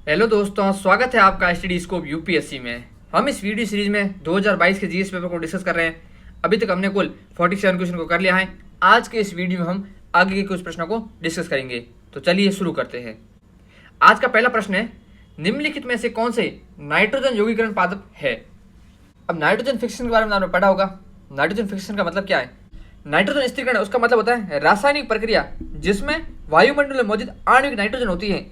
Hello दोस्तों, स्वागत है आपका स्टडी स्कोप यूपीएससी में। हम इस वीडियो सीरीज में 2022 के जीएस पेपर को डिस्कस कर रहे हैं। अभी तक हमने कुल 47 क्वेश्चन को कर लिया है। आज के इस वीडियो में हम आगे के कुछ प्रश्नों को डिस्कस करेंगे। तो चलिए शुरू करते हैं। आज का पहला प्रश्न है, निम्नलिखित में से कौन से नाइट्रोजन यौगीकरण पादप है। अब नाइट्रोजन फिक्सेशन के बारे में आपने पढ़ा होगा। नाइट्रोजन फिक्सेशन का मतलब क्या है? नाइट्रोजन स्थिरीकरण उसका मतलब होता है रासायनिक प्रक्रिया जिसमें वायुमंडल में मौजूद आणविक नाइट्रोजन होती है,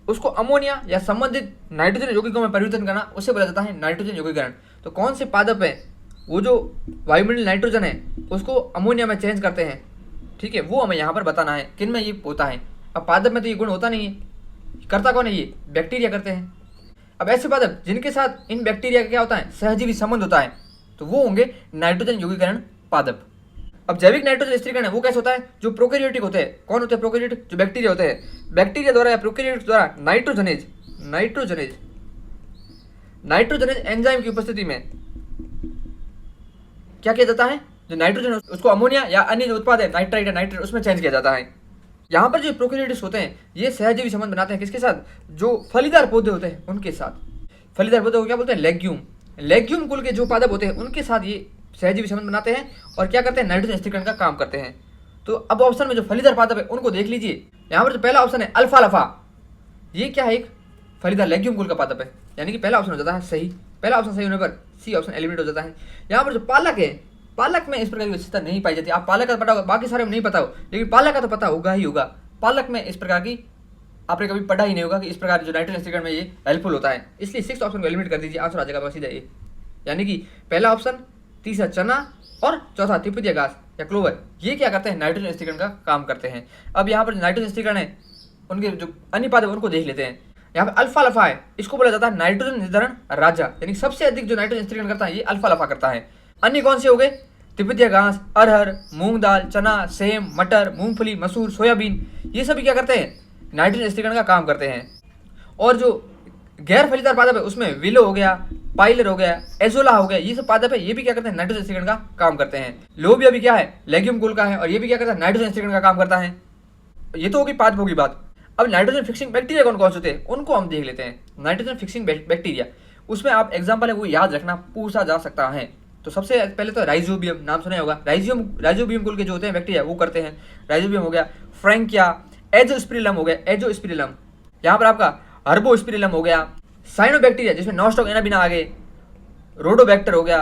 उसको अमोनिया या संबंधित नाइट्रोजन यौगिकों में परिवर्तन करना, उसे बोला जाता है नाइट्रोजन यौगीकरण। तो कौन से पादप है वो जो वायुमंडल नाइट्रोजन है उसको अमोनिया में चेंज करते हैं, ठीक है, वो हमें यहाँ पर बताना है किन में ये होता है। अब पादप में तो ये गुण होता नहीं है, करता कौन है? ये बैक्टीरिया करते हैं। अब ऐसे पादप जिनके साथ इन बैक्टीरिया का क्या होता है, सहजीवी संबंध होता है, तो वो होंगे नाइट्रोजन यौगीकरण पादप। अब जैविक नाइट्रोजन स्थिरीकरण है वो कैसे होता है? जो प्रोकैरियोटिक होते हैं। कौन होते हैं प्रोकैरियोटिक? जो बैक्टीरिया होते हैं। बैक्टीरिया द्वारा या प्रोकैरियोट्स द्वारा नाइट्रोजनेज एंजाइम की उपस्थिति में क्या किया जाता है? जो नाइट्रोजन उसको अमोनिया या अन्य जो उत्पाद है नाइट्राइट या नाइट्रेट उसमें चेंज किया जाता है। यहाँ पर जो प्रोकैरियोट्स होते हैं ये सहजीवी संबंध बनाते हैं किसके साथ? जो फलीदार पौधे होते हैं उनके साथ। फलीदार पौधे को क्या बोलते हैं? लेग्यूम कुल के जो पादप होते हैं उनके साथ ये सहजीवी संबंध बनाते हैं और क्या करते हैं? नाइट्रोजन स्थिरीकरण का काम करते हैं। तो अब ऑप्शन में जो फलीदार पादप है उनको देख लीजिए। यहाँ पर जो पहला ऑप्शन है अल्फा लफा, ये क्या है? एक फलीदार लेग्यूम कुल का पादप है, यानी कि पहला ऑप्शन हो जाता है सही। पहला ऑप्शन सही होने पर सी ऑप्शन एलिमिनेट हो जाता है। यहाँ पर जो पालक है, पालक में इस प्रकार की विशेषता नहीं पाई जाती। आप पालक का पता होगा, बाकी सारे में नहीं पता हो, लेकिन पालक का तो पता होगा ही होगा। पालक में इस प्रकार की आपने कभी पढ़ा ही नहीं होगा कि इस प्रकार जो नाइट्रोजन स्थिरीकरण में ये हेल्पफुल होता है, इसलिए सिक्स ऑप्शन को एलिमिनेट कर दीजिए। आंसर आ जाएगा सीधा ए, यानी कि पहला ऑप्शन, तीसरा चना और चौथा तिपतिया घास या क्लोवर, ये क्या करते हैं? नाइट्रोजन स्थिरीकरण का काम करते हैं। अब यहाँ पर नाइट्रोजन स्थिरीकरण है उनके जो अन्य पादप उनको देख लेते हैं। यहाँ पे अल्फा लफा है, इसको बोला जाता है नाइट्रोजन निर्धारण राजा, यानी सबसे अधिक जो नाइट्रोजन स्थिरीकरण करता है ये अल्फा लफा करता है। अन्य कौन से हो गए? तिपतिया घास, अरहर, मूंग दाल, चना, सेम, मटर, मूंगफली, मसूर, सोयाबीन, ये सभी क्या करते हैं? नाइट्रोजन स्थिरीकरण का काम करते हैं। और जो गैर फलीदार पादप है उसमें विलो हो गया, पाइलर हो गया, एजोला हो गया, ये सब पादप है, ये भी क्या करते हैं? नाइट्रोजन स्थिरीकरण का काम करते हैं। लोबिया भी क्या है? लेग्यूम कुल का है और ये भी क्या करता है? नाइट्रोजन स्थिरीकरण का काम करता है। ये तो होगी पादपों की बात। अब नाइट्रोजन फिक्सिंग बैक्टीरिया कौन कौन से होते हैं उनको हम देख लेते हैं। नाइट्रोजन फिक्सिंग बैक्टीरिया, उसमें आप एग्जाम्पल है वो याद रखना, पूछा जा सकता है। तो सबसे पहले तो राइजोबियम, नाम सुना होगा। राइजोबियम कुल के जो होते हैं बैक्टीरिया वो करते हैं। राइजोबियम हो गया, फ्रैंकिया, एजोस्पिरिलम हो गया, एजोस्पिरिलम, यहाँ पर आपका हर्बोस्पिरिलम हो गया, साइनोबैक्टीरिया जिसमें नॉस्टॉक एनाबिना आ गए, रोडोबैक्टर हो गया,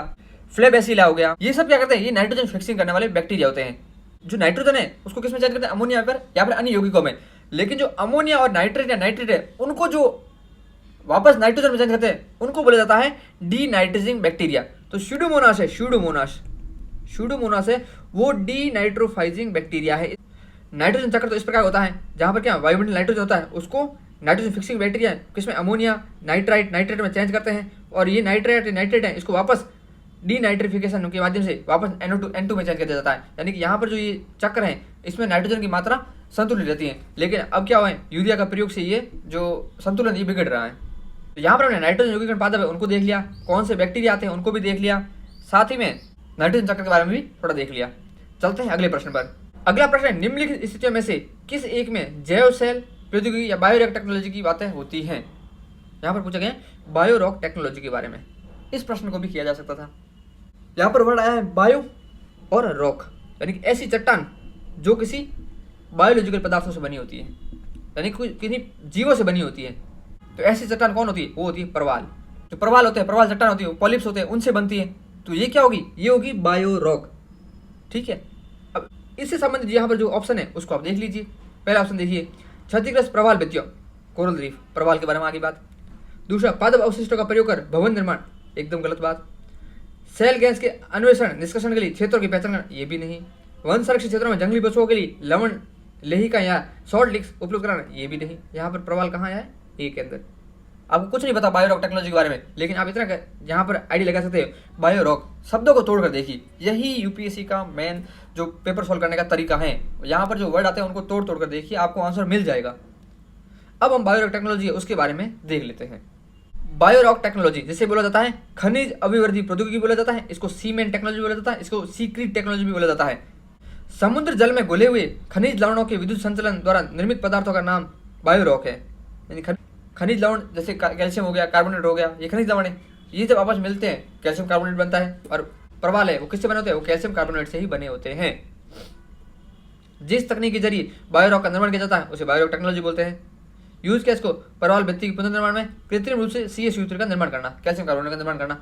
फ्लेबेसिला हो गया, ये सब क्या करते हैं? ये नाइट्रोजन फिक्सिंग करने वाले बैक्टीरिया होते हैं। जो नाइट्रोजन है उसको किसमें चेंज करते हैं? अमोनिया पर या फिर अन्य यौगिकों में। लेकिन जो अमोनिया और नाइट्रेट या नाइट्रेट है उनको जो वापस नाइट्रोजन में चेंज करते हैं उनको बोला जाता है डी नाइट्रोजिंग बैक्टीरिया। तो स्यूडोमोनास है, स्यूडोमोनास है वो डी नाइट्रोफाइजिंग बैक्टीरिया है। नाइट्रोजन चक्र तो इस प्रकार होता है जहां पर क्या वायुमंडल नाइट्रोजन होता है उसको नाइट्रोजन फिक्सिंग बैक्टीरिया किसमें? अमोनिया, नाइट्रेट में चेंज करते हैं और ये नाइट्रेट है इसको वापस डी नाइट्रिफिकेशन के माध्यम से वापस NO2 में चेंज कर दिया जाता है। यानी कि यहाँ पर जो ये चक्र है इसमें नाइट्रोजन की मात्रा संतुलित रहती है। लेकिन अब क्या हुआ है? यूरिया का प्रयोग से ये जो संतुलन ये बिगड़ रहा है। तो यहाँ पर हमने नाइट्रोजन यौगिकरण पादप है उनको देख लिया, कौन से बैक्टीरिया आते हैं उनको भी देख लिया, साथ ही में नाइट्रोजन चक्र के बारे में भी थोड़ा देख लिया। चलते हैं अगले प्रश्न पर। अगला प्रश्न है, निम्नलिखित स्थितियों में से किस एक में जैव सेल प्रौद्योगिकी या बायोरिएक्टर टेक्नोलॉजी की बातें होती हैं? यहाँ पर पूछा गया बायोरॉक टेक्नोलॉजी के बारे में। इस प्रश्न को भी किया जा सकता था। यहाँ पर वर्ड आया है बायो और रॉक, यानी कि ऐसी चट्टान जो किसी बायोलॉजिकल पदार्थों से बनी होती है, यानी कि किसी जीवों से बनी होती है। तो ऐसी चट्टान कौन होती है? वो होती है प्रवाल। जो प्रवाल होते हैं, प्रवाल चट्टान होती है, पॉलिप्स होते हैं, उनसे बनती है। तो ये क्या होगी? ये होगी बायो रॉक, ठीक है। अब इससे संबंधित यहाँ पर जो ऑप्शन है उसको आप देख लीजिए। पहला ऑप्शन देखिए, क्षतिग्रस्त प्रवाल भित्तियों, कोरल रीफ, प्रवाल के बारे में आगे बात। दूसरा, पादप अवशिष्टों का प्रयोग कर भवन निर्माण, एकदम गलत बात। सेल गैस के अन्वेषण निष्कर्षण के लिए क्षेत्रों की पहचान करना, ये भी नहीं। वन संरक्षित क्षेत्रों में जंगली पशुओं के लिए लवण लेहिका या सॉल्ट लिक्स उपलब्ध कराना, ये भी नहीं। यहाँ पर प्रवाल कहाँ आया है? ए के अंदर। आपको कुछ नहीं पता बायोरॉक टेक्नोलॉजी के बारे में, लेकिन आप इतना यहाँ पर आइडिया लगा सकते हो। बायोरॉक शब्दों को तोड़कर देखिए, यही यूपीएससी का मेन जो पेपर सॉल्व करने का तरीका है। यहाँ पर जो वर्ड आते हैं उनको तोड़ तोड़ कर देखिए, आपको आंसर मिल जाएगा। अब हम बायोरॉक टेक्नोलॉजी है उसके बारे में देख लेते हैं। बायोरॉक टेक्नोलॉजी जिसे बोला जाता है खनिज अभिवृद्धि प्रौद्योगिकी बोला जाता है, इसको सीमेंट टेक्नोलॉजी बोला जाता है, इसको सीक्रीट टेक्नोलॉजी भी बोला जाता है। समुद्र जल में घुले हुए खनिज लवणों के विद्युत संचलन द्वारा निर्मित पदार्थों का नाम बायोरॉक है, यानी खनिज लवण जैसे कैल्शियम हो गया, कार्बोनेट हो गया, ये खनिज लवण है, ये जब आपस में मिलते हैं कैल्शियम कार्बोनेट बनता है। और प्रवाल है वो किससे बने होते हैं, वो कैल्शियम कार्बोनेट से ही बने होते हैं। जिस तकनीक के जरिए बायोरॉक का निर्माण किया जाता है उसे बायोरॉक टेक्नोलॉजी बोलते हैं। यूज क्या इसको, प्रवाल भित्ति के पुनर्निर्माण में कृत्रिम रूप से CaCO3 का निर्माण करना, कैल्शियम कार्बोनेट का निर्माण करना।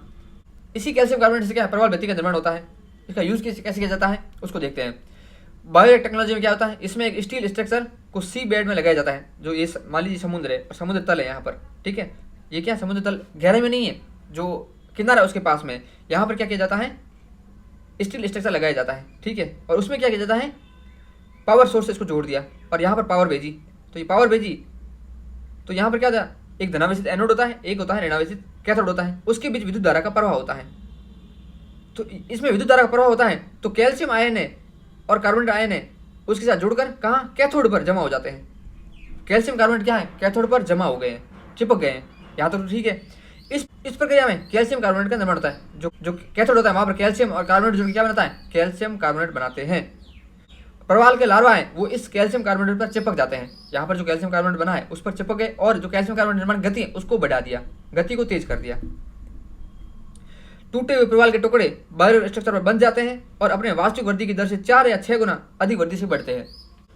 इसी कैल्शियम कार्बोनेट से क्या है, प्रवाल भित्ति का निर्माण होता है। इसका यूज कैसे किया जाता है उसको देखते हैं। बायोरॉक टेक्नोलॉजी में क्या होता है, इसमें एक स्टील स्ट्रक्चर को सी बेड में लगाया जाता है। जो ये मान लीजिए समुद्र है और समुद्र तल है यहाँ पर, ठीक है, ये क्या समुद्र तल गहराई में नहीं है, जो किनारा है उसके पास में, यहाँ पर क्या किया जाता है, स्टील स्ट्रक्चर लगाया जाता है, ठीक है। और उसमें क्या किया जाता है, पावर सोर्स इसको जोड़ दिया और यहाँ पर पावर भेजी। तो ये पावर भेजी तो यहाँ पर क्या होता है, एक धनावेशित एनोड होता है, एक होता है ऋणावेशित कैथोड होता है, उसके बीच विद्युत धारा का प्रवाह होता है। तो इसमें विद्युत धारा का प्रवाह होता है तो कैल्शियम आयन है और कार्बोनेट आयन है उसके साथ जुड़कर कहाँ, कैथोड पर जमा हो जाते हैं। कैल्शियम कार्बोनेट क्या है, कैथोड पर जमा हो गए हैं, चिपक गए हैं, यहाँ तो ठीक है। इस प्रक्रिया में कैल्शियम कार्बोनेट का निर्माण होता है। जो कैथोड होता है वहाँ पर कैल्शियम और कार्बोनेट जुड़कर क्या बनाता है, कैल्शियम कार्बोनेट बनाते हैं। प्रवाल के लार्वा हैं वो इस कैल्शियम कार्बोनेट पर चिपक जाते हैं। यहाँ पर जो कैल्शियम कार्बोनेट बना है उस पर चिपक गए और जो कैल्शियम कार्बोनेट निर्माण गति है उसको बढ़ा दिया, गति को तेज कर दिया। टूटे हुए प्रवाल के टुकड़े बायो स्ट्रक्चर पर बन जाते हैं और अपने वास्तविक वृद्धि की दर से 4 या 6 गुना अधिक वृद्धि से बढ़ते हैं।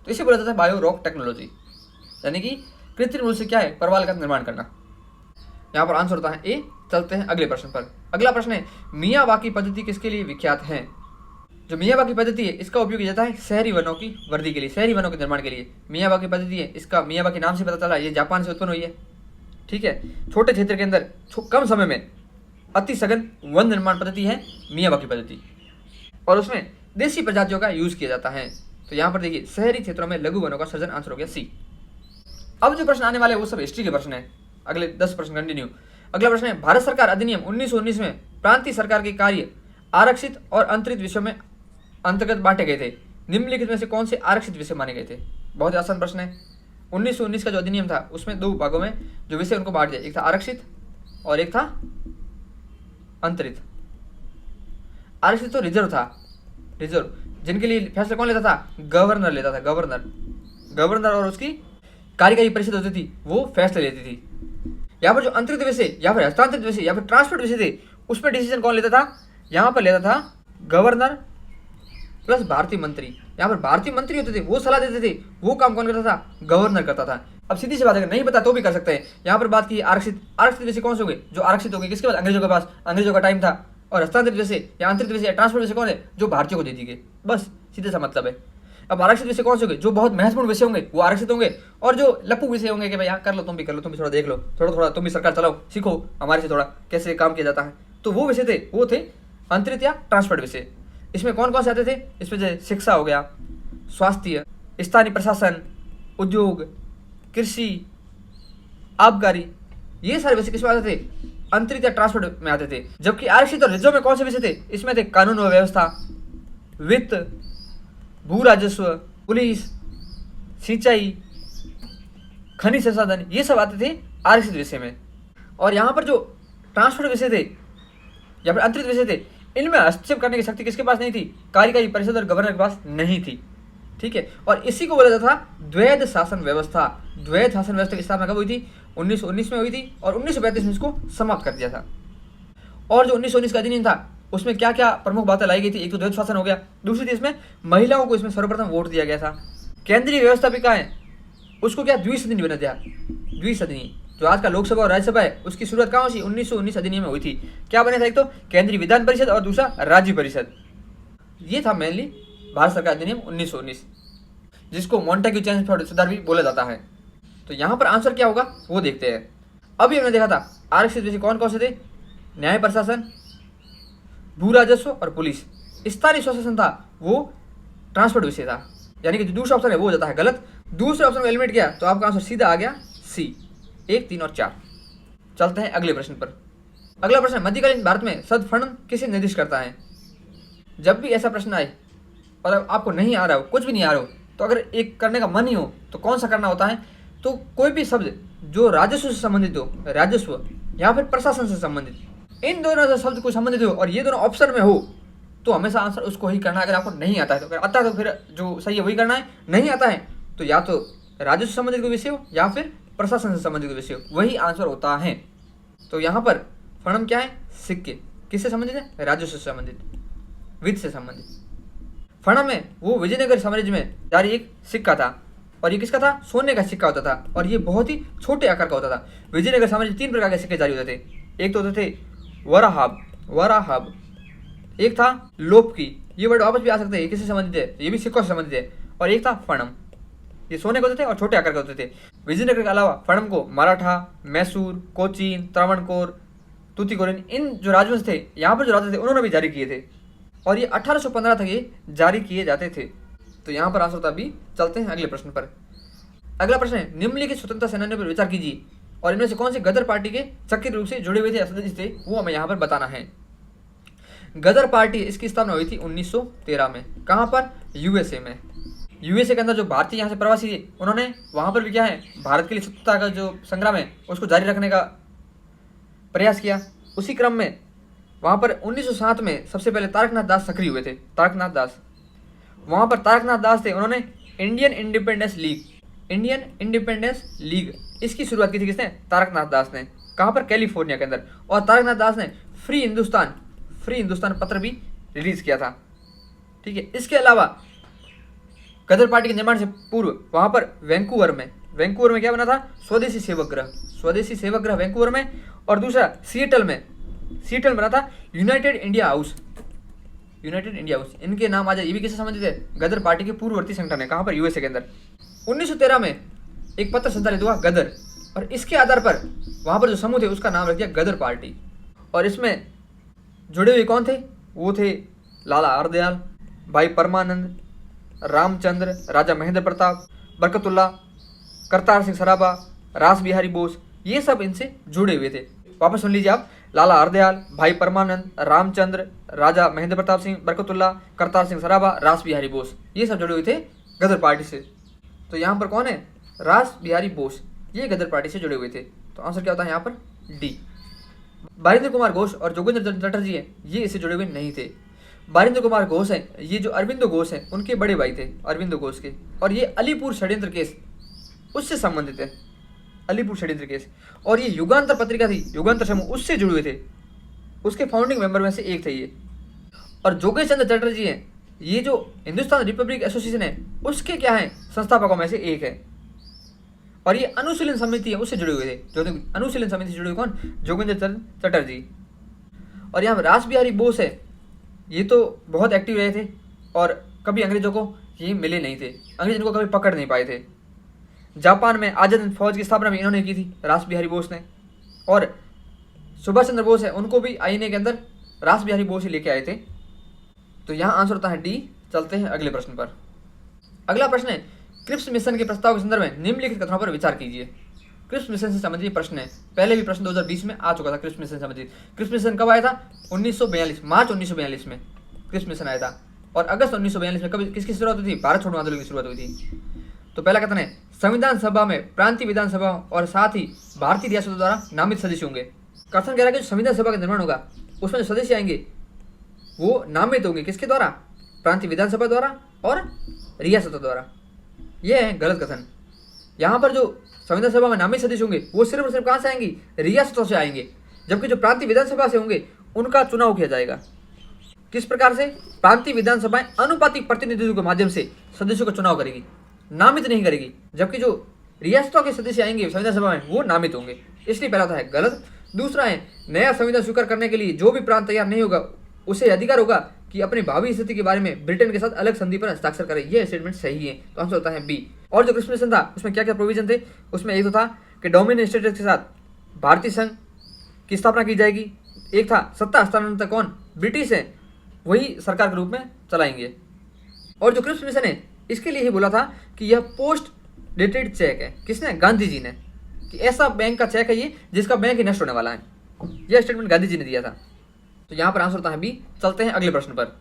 तो इसे बोला जाता है बायो रॉक टेक्नोलॉजी, यानी कि कृत्रिम रूप से क्या है, प्रवाल का निर्माण करना। यहाँ पर आंसर होता है ए। चलते हैं अगले प्रश्न पर। अगला प्रश्न है, मियावाकी पद्धति किसके लिए विख्यात है। जो मियावाकी पद्धति है इसका उपयोग किया जाता है शहरी वनों की वृद्धि के लिए, शहरी वनों के निर्माण के लिए। मियावाकी पद्धति है, इसका मियावाकी नाम से पता चला ये जापान से उत्पन्न हुई है, ठीक है। छोटे क्षेत्र के अंदर कम समय में अति सघन वन निर्माण पद्धति है मियावाकी पद्धति, और उसमें देसी प्रजातियों का यूज किया जाता है। तो यहाँ पर देखिए शहरी क्षेत्रों में लघु वनों का सृजन, आंसर हो गया सी। अब जो प्रश्न आने वाले वो सब हिस्ट्री के प्रश्न है। अगले 10 प्रश्न कंटिन्यू। अगला प्रश्न है, भारत सरकार अधिनियम 1919 में प्रांतीय सरकार के कार्य आरक्षित और अंतरित विषयों में अंतर्गत बांटे गए थे। निम्नलिखित में से कौन से आरक्षित विषय माने गए थे। बहुत ही आसान प्रश्न है। 1919 का जो अधिनियम था उसमें 2 भागों में जो विषय उनको बांट दिया, एक था आरक्षित और एक था अंतरित। आरक्षित तो रिजर्व था, रिजर्व जिनके लिए फैसला कौन लेता था, गवर्नर लेता था, गवर्नर और उसकी कार्यकारी परिषद होती थी वो फैसले लेती थी। यहाँ पर जो अंतरित विषय या फिर हस्तांतरित विषय या फिर ट्रांसपोर्ट विषय थे उसमें डिसीजन कौन लेता था, यहाँ पर लेता था गवर्नर प्लस भारतीय मंत्री। यहाँ पर भारतीय मंत्री होते थे वो सलाह देते थे, वो काम कौन करता था, गवर्नर करता था। अब सीधी सी बात है, नहीं पता तो भी कर सकते हैं। यहाँ पर बात की आरक्षित विषय कौन से हो गए, जो आरक्षित हो गए किसके पास, अंग्रेजों के पास, अंग्रेजों का टाइम था। और हस्तांतरित विषय या अंतरित विषय ट्रांसपोर्ट विषय कौन है, जो भारतीयों को दे दी गए, बस सीधे सा मतलब है। अब आरक्षित विषय कौन से होंगे, जो बहुत महत्वपूर्ण विषय होंगे वो आरक्षित होंगे, और जो लप्पू विषय होंगे कि भाई यहाँ कर लो, तुम भी कर लो, तुम भी थोड़ा देख लो, थोड़ा तुम भी सरकार चलाओ, सीखो हमारे से थोड़ा कैसे काम किया जाता है, तो वो विषय थे, वो थे अंतरित या ट्रांसपोर्ट विषय। इसमें कौन कौन से आते थे, इसमें जैसे शिक्षा हो गया, स्वास्थ्य, स्थानीय प्रशासन, उद्योग, कृषि, आबकारी, ये सारे विषय किसमें आते थे, अंतरित या ट्रांसपोर्ट में आते थे। जबकि आरक्षित और रिजर्व में कौन से विषय थे, इसमें थे कानून व व्यवस्था, वित्त, भू राजस्व, पुलिस, सिंचाई, खनिज संसाधन, ये सब आते थे आरक्षित विषय में। और यहाँ पर जो ट्रांसपोर्ट विषय थे या फिर अंतरित विषय थे, इनमें हस्तक्षेप करने की शक्ति किसके पास नहीं थी, कार्यकारी परिषद और गवर्नर के पास नहीं थी, ठीक है। और इसी को बोला जाता था द्वैध शासन व्यवस्था। द्वैध शासन व्यवस्था की स्थापना कब हुई थी, 1919 में हुई थी, और 1935 में इसको समाप्त कर दिया था। और जो 1919 का अधिनियम था उसमें क्या क्या प्रमुख बातें लाई गई थी, एक तो द्वैध शासन हो गया, दूसरी थी इसमें महिलाओं को इसमें सर्वप्रथम वोट दिया गया था। केंद्रीय व्यवस्था भी कहाँ है, उसको क्या द्विसदनी बना दिया, द्विसदनी। जो आज का लोकसभा और राज्यसभा है उसकी शुरुआत कहाँ हुई, 1919 अधिनियम में हुई थी। क्या बने था, एक तो केंद्रीय विधान परिषद और दूसरा राज्य परिषद। ये था मेनली भारत सरकार अधिनियम 1919, जिसको मॉन्टेग्यू चेम्सफोर्ड सुधार भी बोला जाता है। तो यहाँ पर आंसर क्या होगा वो देखते हैं। अभी हमने देखा था आरक्षित विषय कौन कौन से थे, न्याय प्रशासन, भू राजस्व और पुलिस। स्थानीय स्वशासन था वो ट्रांसपोर्ट विषय था, यानी कि जो दूसरा ऑप्शन है वो हो जाता है गलत। दूसरे ऑप्शन को एलिमिनेट किया तो आपका आंसर सीधा आ गया सी, 1, 3 और 4। चलते हैं अगले प्रश्न पर। अगला प्रश्न, मध्यकालीन भारत में सदफनन किसे निर्दिष्ट करता है। जब भी ऐसा प्रश्न आए और आपको नहीं आ रहा हो, कुछ भी नहीं आ रहा हो, तो अगर एक करने का मन ही हो तो कौन सा करना होता है, तो कोई भी शब्द जो राजस्व से संबंधित हो, राजस्व या फिर प्रशासन से संबंधित, इन दोनों से शब्द को संबंधित हो और ये दोनों ऑप्शन में हो तो हमेशा आंसर उसको ही करना है। अगर आपको नहीं आता है तो, अगर आता है तो फिर जो सही है वही करना है, नहीं आता है तो या तो राजस्व से संबंधित कोई विषय हो या फिर प्रशासन से संबंधित विषय, वही आंसर होता है। तो यहाँ पर फणम क्या है? सिक्के। किससे संबंधित है? राजस्व से संबंधित, वित्त से संबंधित। फणम है वो विजयनगर साम्राज्य में जारी एक सिक्का था, और ये किसका था? सोने का सिक्का होता था, और ये बहुत ही छोटे आकार का होता था। विजयनगर साम्राज्य 3 प्रकार के सिक्के जारी होते थे। एक तो होते थे वराहाब, एक था लोपकी, ये वर्ड वापस भी आ सकते हैं, ये किससे संबंधित है? ये भी सिक्कों से संबंधित है। और एक था फणम, ये सोने के होते थे और छोटे आकार के होते थे। विजयनगर के अलावा फणम को मराठा, मैसूर, कोचीन, त्रावणकोर, तूतीकोरिन, इन जो राजवंश थे, यहाँ पर जो राजा थे, उन्होंने भी जारी किए थे, और ये 1815 तक ये जारी किए जाते थे। तो यहाँ पर आंसर होता भी। चलते हैं अगले प्रश्न पर। अगला प्रश्न है, निम्नलिखित स्वतंत्रता सेनानियों पर विचार कीजिए और इनमें से कौन से गदर पार्टी के सक्रिय रूप से जुड़े हुए थे, सदस्य थे, वो हमें यहाँ पर बताना है। गदर पार्टी, इसकी स्थापना हुई थी 1913 में। कहाँ पर? यूएसए में। यूएसए के अंदर जो भारतीय यहाँ से प्रवासी थे, उन्होंने वहाँ पर भी क्या है, भारत के लिए स्वतंत्रता का जो संग्राम है उसको जारी रखने का प्रयास किया। उसी क्रम में वहाँ पर 1907 में सबसे पहले तारकनाथ दास सक्रिय हुए थे। तारकनाथ दास, वहाँ पर तारकनाथ दास थे, उन्होंने इंडियन इंडिपेंडेंस लीग इसकी शुरुआत की थी। किसने? तारकनाथ दास ने। कहाँ पर? कैलिफोर्निया के अंदर। और तारकनाथ दास ने फ्री हिंदुस्तान पत्र भी रिलीज किया था। ठीक है। इसके अलावा गदर पार्टी के निर्माण से पूर्व वहाँ पर वैंकूवर में क्या बना था? स्वदेशी सेवक ग्रह वैंकूवर में। और दूसरा सिएटल में बना था यूनाइटेड इंडिया हाउस। इनके नाम आ जाए, ये भी किससे संबंधित है? गदर पार्टी के पूर्ववर्ती संगठन है। कहाँ पर? यूएसए के अंदर। 1913 में एक पत्र संचालित हुआ गदर, और इसके आधार पर वहाँ पर जो समूह थे उसका नाम रख दिया गदर पार्टी। और इसमें जुड़े हुए कौन थे? वो थे लाला हरदयाल, भाई परमानंद, रामचंद्र, राजा महेंद्र प्रताप, बरकतुल्ला, करतार सिंह सराभा, रास बिहारी बोस, ये सब इनसे जुड़े हुए थे। वापस सुन लीजिए आप, लाला हरदयाल, भाई परमानंद, रामचंद्र, राजा महेंद्र प्रताप सिंह, बरकतुल्ला, करतार सिंह सराभा, रास बिहारी बोस, ये सब जुड़े हुए थे गदर पार्टी से। तो यहाँ पर कौन है? रास बिहारी बोस, ये गदर पार्टी से जुड़े हुए थे। तो आंसर क्या होता है यहाँ पर? डी। बारिंद्र कुमार घोष और जोगेंद्र चटर्जी है, ये इससे जुड़े हुए नहीं थे। बारिंद्र कुमार घोष है, ये जो अरविंदो घोष है उनके बड़े भाई थे, अरविंदो घोष के, और ये अलीपुर षड्यंत्र केस उससे संबंधित है, अलीपुर षड्यंत्र केस। और ये युगांतर पत्रिका थी, युगांतर समूह, उससे जुड़े हुए थे, उसके फाउंडिंग मेंबर में से एक थे ये। और जोगेश चंद्र चटर्जी हैं, ये जो हिंदुस्तान रिपब्लिक एसोसिएशन है उसके क्या है, संस्थापकों में से एक है। और ये अनुशीलन समिति है, उससे जुड़े हुए थे। जो अनुशीलन समिति से जुड़े हुए कौन? जोगेंद्र चंद्र चटर्जी। और यहाँ रास बिहारी बोस है, ये तो बहुत एक्टिव रहे थे और कभी अंग्रेजों को ये मिले नहीं थे, अंग्रेज इनको कभी पकड़ नहीं पाए थे। जापान में आजाद हिंद फौज की स्थापना भी इन्होंने की थी, रास बिहारी बोस ने। और सुभाष चंद्र बोस है, उनको भी आईएनए के अंदर रास बिहारी बोस ही लेके आए थे। तो यहाँ आंसर होता है डी। चलते हैं अगले प्रश्न पर। अगला प्रश्न है, क्रिप्स मिशन के प्रस्ताव के संदर्भ में निम्नलिखित कथनों पर विचार कीजिए। क्रिप्स मिशन से संबंधित प्रश्न है, पहले भी प्रश्न 2020 में आ चुका था क्रिप्स मिशन से संबंधित। क्रिप्स मिशन कब आया था? 1942, मार्च 1942 में क्रिप्स मिशन आया था। और अगस्त 1942 में कब किसकी शुरुआत हुई थी? भारत छोड़ो आंदोलन की शुरुआत हुई थी। तो पहला कथन है, संविधान सभा में प्रांतीय विधानसभा और साथ ही भारतीय रियासतों द्वारा नामित सदस्य होंगे। कथन कह रहा है कि संविधान सभा का निर्माण होगा, उसमें जो सदस्य आएंगे वो नामित होंगे, किसके द्वारा? प्रांतीय विधानसभा द्वारा और रियासतों द्वारा। यह है गलत कथन। यहाँ पर जो संविधान सभा में नामित सदस्य होंगे वो सिर्फ और सिर्फ कहाँ से आएंगी? रियासतों से आएंगे। जबकि जो प्रांतीय विधानसभा से होंगे उनका चुनाव किया जाएगा। किस प्रकार से? प्रांतीय विधानसभाएं अनुपातिक प्रतिनिधित्व के माध्यम से सदस्यों का चुनाव करेगी, नामित नहीं करेगी। जबकि जो रियासतों के सदस्य आएंगे संविधान सभा में वो नामित होंगे। इसलिए पहला है गलत। दूसरा है, नया संविधान स्वीकार करने के लिए जो भी प्रांत तैयार नहीं होगा उसे अधिकार होगा कि अपनी भावी स्थिति के बारे में ब्रिटेन के साथ अलग संधि पर हस्ताक्षर करे। यह स्टेटमेंट सही है। तो आंसर होता है बी। और जो क्रिप्स मिशन था उसमें क्या क्या प्रोविजन थे? उसमें एक तो था कि डोमिनियन स्टेट्स के साथ भारतीय संघ की स्थापना की जाएगी। एक था सत्ता हस्तांतरण कौन? ब्रिटिश है, वही सरकार के रूप में चलाएंगे। और जो क्रिप्स मिशन है इसके लिए ही बोला था कि यह पोस्ट डेटेड चेक है। किसने? गांधी जी ने, कि ऐसा बैंक का चेक है ये जिसका बैंक ही नष्ट होने वाला है। यह स्टेटमेंट गांधी जी ने दिया था। तो यहाँ पर आंसर होता है बी। चलते हैं अगले प्रश्न पर।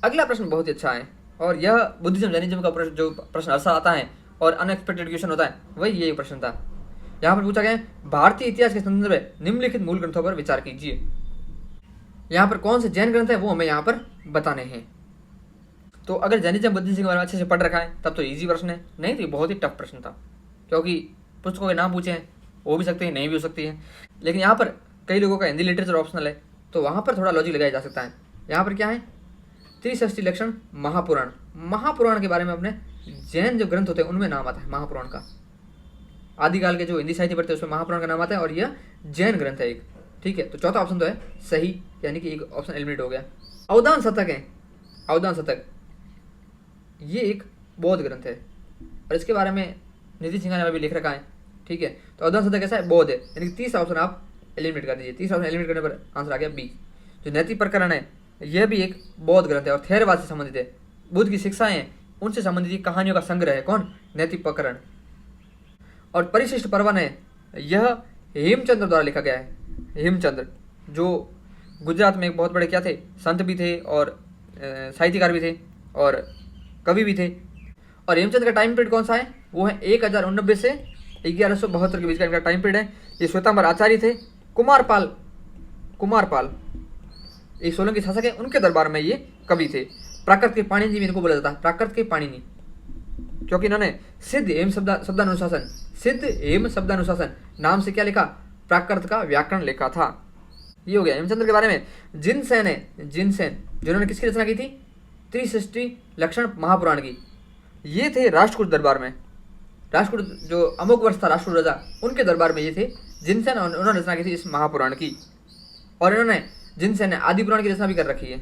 अगला प्रश्न बहुत ही अच्छा है और यह बुद्धिज्म जैनिज्म का प्रश्न, जो प्रश्न अरसा आता है और अनएक्सपेक्टेड क्वेश्चन होता है, वही ये प्रश्न था। यहाँ पर पूछा गया है, भारतीय इतिहास के संदर्भ में निम्नलिखित मूल ग्रंथों पर विचार कीजिए। यहाँ पर कौन से जैन ग्रंथ है वो हमें यहाँ पर बताने हैं। तो अगर जैनिज्म बुद्धिज्म के बारे में अच्छे से पढ़ रखा है तब तो इजी प्रश्न है, नहीं तो बहुत ही टफ प्रश्न था, क्योंकि पुस्तकों के नाम पूछे हैं, हो भी सकते हैं, नहीं भी हो सकती है। लेकिन यहाँ पर कई लोगों का हिंदी लिटरेचर ऑप्शनल है, तो वहाँ पर थोड़ा लॉजिक लगाया जा सकता है। यहाँ पर क्या है, त्रिषष्टि लक्षण महापुराण। महापुराण के बारे में अपने जैन जो ग्रंथ होते हैं उनमें नाम आता है महापुराण का। आदिकाल के जो हिंदी साहित्य पढ़ते हैं उसमें महापुराण का नाम आता है, और यह जैन ग्रंथ है एक। ठीक है, तो चौथा ऑप्शन तो है सही, यानी कि एक ऑप्शन एलिमिनेट हो गया। अवदान शतक है, अवदान शतक ये एक बौद्ध ग्रंथ है, और इसके बारे में निधि सिंघानिया ने भी लिख रखा है। ठीक है, तो अवदान शतक कैसा है, बौद्ध है, यानी कि तीसरा ऑप्शन आप एलिमिनेट कर दीजिए। तीसरा ऑप्शन एलिमिनेट करने पर आंसर आ गया बी। जो नैतिक प्रकरण है यह भी एक बौद्ध ग्रंथ है और थेरवाद से संबंधित है। बुद्ध की शिक्षाएं उनसे संबंधित कहानियों का संग्रह है। कौन, नैतिक प्रकरण। और परिशिष्ट पर्वन है, यह हेमचंद्र द्वारा लिखा गया है। हेमचंद्र जो गुजरात में एक बहुत बड़े क्या थे, संत भी थे और साहित्यकार भी थे और कवि भी थे। और हेमचंद्र का टाइम पीरियड कौन सा है, वो है 1089 से 1172 के बीच का इनका टाइम पीरियड है। ये श्वेतांबर आचार्य थे। कुमारपाल एक सोलंकी शासक है, उनके दरबार में ये कवि थे। प्राकृत के पाणिनि भी इनको बोला जाता है, प्राकृत के पाणिनि, क्योंकि इन्होंने सिद्ध एवं शब्दानुशासन नाम से क्या लिखा, प्राकृत का व्याकरण लिखा था। ये हो गया हेमचंद्र के बारे में। जिनसेन है, जिनसेन जिन्होंने किसकी रचना की थी, त्रिषष्टि लक्षण महापुराण की। ये थे राष्ट्रकूट दरबार में, राष्ट्रकूट जो अमुक वर्ष था राष्ट्रकूट राजा, उनके दरबार में ये थे जिनसेन, और उन्होंने रचना की थी इस महापुराण की। और इन्होंने जिनसेन ने आदि पुराण की रचना भी कर रखी है।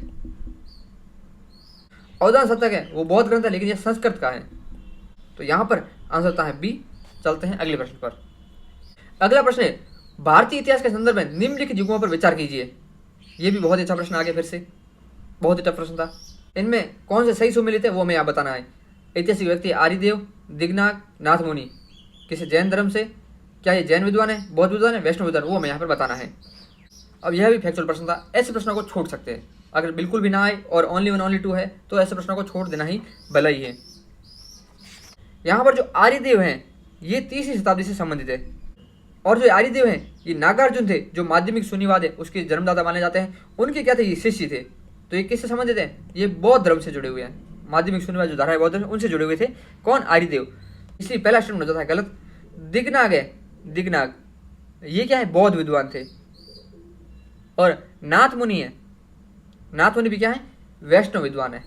अवदान शतक है वो बौद्ध ग्रंथ है, लेकिन यह संस्कृत का है, तो यहाँ पर आंसर होता है बी। चलते हैं अगले प्रश्न पर। अगला प्रश्न है, भारतीय इतिहास के संदर्भ में निम्नलिखित युगों पर विचार कीजिए। ये भी बहुत अच्छा प्रश्न आ गया, फिर से बहुत ही टफ प्रश्न था। इनमें कौन से सही सुमेलित है वो हमें यहाँ बताना है। ऐतिहासिक व्यक्ति आर्यदेव, दिगनाग, नाथमुनि, किसी जैन धर्म से, क्या ये जैन विद्वान है, बौद्ध विद्वान है, वैष्णव विद्वान, वो हमें यहाँ पर बताना है। अब यह भी फैक्चुअल प्रश्न था, ऐसे प्रश्नों को छोड़ सकते हैं। अगर बिल्कुल भी ना आए और ओनली 1 ओनली 2 है तो ऐसे प्रश्नों को छोड़ देना ही भला ही है। यहाँ पर जो आर्यदेव हैं ये 30वीं शताब्दी से संबंधित है, और जो आर्यदेव हैं ये नागार्जुन थे जो माध्यमिक शून्यवाद है उसके जन्मदाता माने जाते हैं। उनके क्या थे, ये शिष्य थे। तो ये किससे संबंधित है, ये बौद्ध धर्म से जुड़े हुए हैं। माध्यमिक शून्यवाद जो धारा है बौद्ध धर्म उनसे जुड़े हुए थे। कौन, आर्यदेव। इसलिए पहला स्टेटमेंट हो जाता है गलत। दिगनाग है, दिगनाग ये क्या है, बौद्ध विद्वान थे। और नाथमुनि है, नाथमुनि भी क्या है, वैष्णव विद्वान है।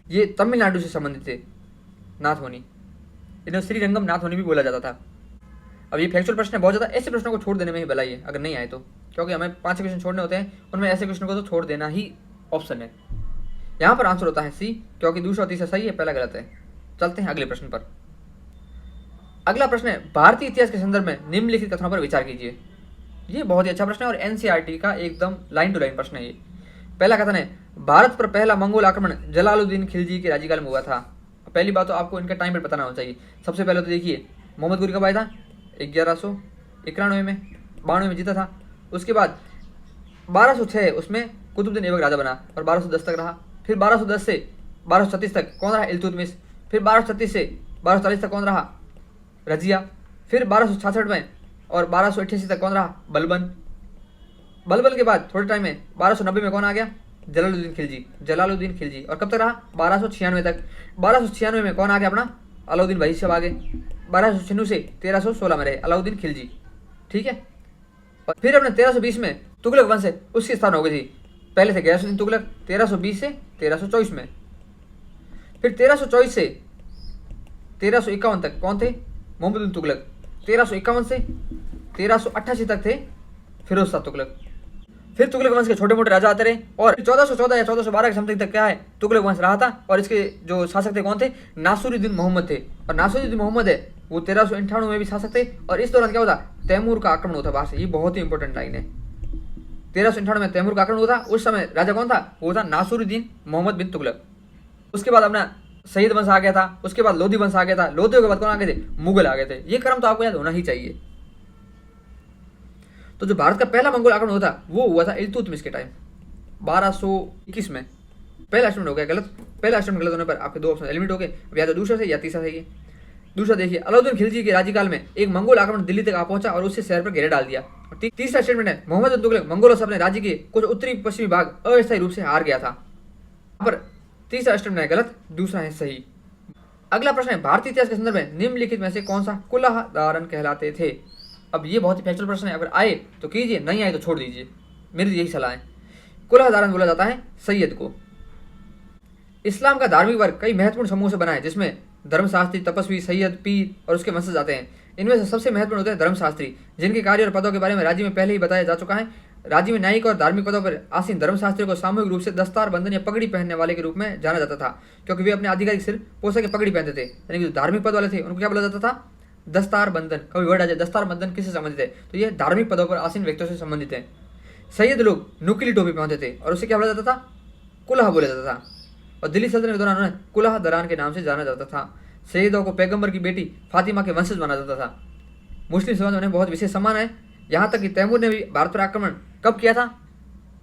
ये तमिलनाडु से संबंधित थे नाथमुनि, इन्हें श्रीरंगम नाथमुनि भी बोला जाता था। अब ये फैक्चुअल प्रश्न है बहुत ज़्यादा, ऐसे प्रश्नों को छोड़ देने में ही भलाई है अगर नहीं आए तो, क्योंकि हमें 5 क्वेश्चन छोड़ने होते हैं, उनमें ऐसे क्वेश्चन को तो छोड़ देना ही ऑप्शन है। यहाँ पर आंसर होता है सी, क्योंकि दूसरा तीसरा सही है, पहला गलत है। चलते हैं अगले प्रश्न पर। अगला प्रश्न है, भारतीय इतिहास के संदर्भ में निम्नलिखित कथनों पर विचार कीजिए। ये बहुत ही अच्छा प्रश्न है और एनसीईआरटी का एकदम लाइन टू लाइन प्रश्न है ये। पहला कथन है, भारत पर पहला मंगोल आक्रमण जलालुद्दीन खिलजी के राज्यकाल में हुआ था। पहली बात तो आपको इनका टाइम पीरियड बताना होना चाहिए। सबसे पहले तो देखिए मोहम्मद गुरी कब आया था, 1191 में, 92 में जीता था। उसके बाद 1206 उसमें कुतुबुद्दीन ऐबक राजा बना और 1210 तक रहा। फिर 1210 से 1236 तक कौन रहा, इल्तुतमिश। फिर 1236 से 1240 तक कौन रहा, रजिया। फिर 1266 में और 1288 तक कौन रहा, बलबन। बलबन के बाद थोड़े टाइम में 1290 में कौन आ गया, जलालुद्दीन खिलजी, जलालुद्दीन खिलजी। और कब तक रहा, 1296 तक। 1296 में कौन आ गया अपना, अलाउद्दीन भाई सब आगे। 1296 से 1316 में रहे अलाउद्दीन खिलजी। ठीक है, और फिर अपने 1320 में तुगलक वंश है उसकी स्थापना हो गई थी। पहले थे गयासुद्दीन तुगलक 1320 से 1324 में। फिर 1324 से 1351 तक कौन थे, मोहम्मद बिन तुगलक। 1351 से 1388 तक थे फिरोज शाह तुगलक। फिर तुगलक वंश के छोटे मोटे राजा आते रहे और 1414 या 1412 के समथिंग तक क्या है, तुगलक वंश रहा था। और इसके जो शासक थे कौन थे, नासिरुद्दीन मोहम्मद थे। और नासिरुद्दीन मोहम्मद है वो 1398 में भी शासक थे। और इस दौरान क्या होता, तैमूर का आक्रमण होता बाहर से। ये बहुत ही इंपॉर्टेंट लाइन है। 1398 में तैमूर का आक्रमण हुआ था। उस समय राजा कौन था, वो था नासिरुद्दीन मोहम्मद बिन तुगलक। उसके बाद अपना सईद वंश आ गया था। उसके बाद लोधी वंश आ गया था। लोधियों के बाद कौन आ गए थे, मुगल आ गए थे। ये क्रम तो आपको याद होना ही चाहिए। तो जो भारत का पहला मंगोल आक्रमण हुआ था वो हुआ था इल्तुतमिश के टाइम 1221 में। पहला स्टेटमेंट हो गया गलत। पहला स्टेटमेंट गलत होने पर आपके 2 ऑप्शन एलिमिनेट हो गए। अब या तो दूसरा से या तीसरा सही है। दूसरा देखिए, अलाउद्दीन खिलजी के राज्यकाल में एक मंगोल आक्रमण दिल्ली तक आ पहुंचा और उससे शहर पर घेरा डाल दिया। तीसरा स्टेटमेंट है, मोहम्मद बिन तुगलक मंगोलों से अपने राज्य के कुछ उत्तरी पश्चिमी भाग अस्थायी रूप से हार गया था। यहाँ पर तीसरा स्टेटमेंट है गलत, दूसरा है सही। अगला प्रश्न है, भारतीय इतिहास के संदर्भ में निम्नलिखित में से कौन सा कुलह धारण कहलाते थे। अब ये बहुत ही फैक्चुअल प्रश्न है, अगर आए तो कीजिए, नहीं आए तो छोड़ दीजिए, मेरी यही सलाह है। कुलह धारण बोला जाता है सैयद को। इस्लाम का धार्मिक वर्ग कई महत्वपूर्ण समूह से बना है, जिसमें धर्मशास्त्री, तपस्वी, सैयद, पीर और उसके वंशज आते हैं। इनमें से सबसे महत्वपूर्ण होते हैं धर्मशास्त्री, जिनके कार्य और पदों के बारे में राज्य में पहले ही बताया जा चुका है। राज्य में न्यायिक और धार्मिक पदों पर आसीन धर्मशास्त्रियों को सामूहिक रूप से दस्तार बंधन या पगड़ी पहनने वाले के रूप में जाना जाता था, क्योंकि वे अपने आधिकारिक सिर पोषक की पगड़ी पहनते थे। यानी कि जो धार्मिक पद वाले थे उनको क्या बोला जाता था, दस्तार बंधन। कभी वर्ड आ जाए दस्तार बंधन किससे संबंधित है, तो ये धार्मिक पदों पर आसीन व्यक्तियों से संबंधित है। सैयद लोग नुकीली टोपी पहनते थे और उसे क्या बोला जाता था, कुलह बोला जाता था। और दिल्ली सल्तनत के दौरान उन्हें कुलह दरान के नाम से जाना जाता था। सैयदों को पैगंबर की बेटी फातिमा के वंशज माना जाता था। मुस्लिम समाज में उन्हें बहुत विशेष सम्मान है, यहाँ तक कि तैमूर ने भी भारत पर आक्रमण कब किया था,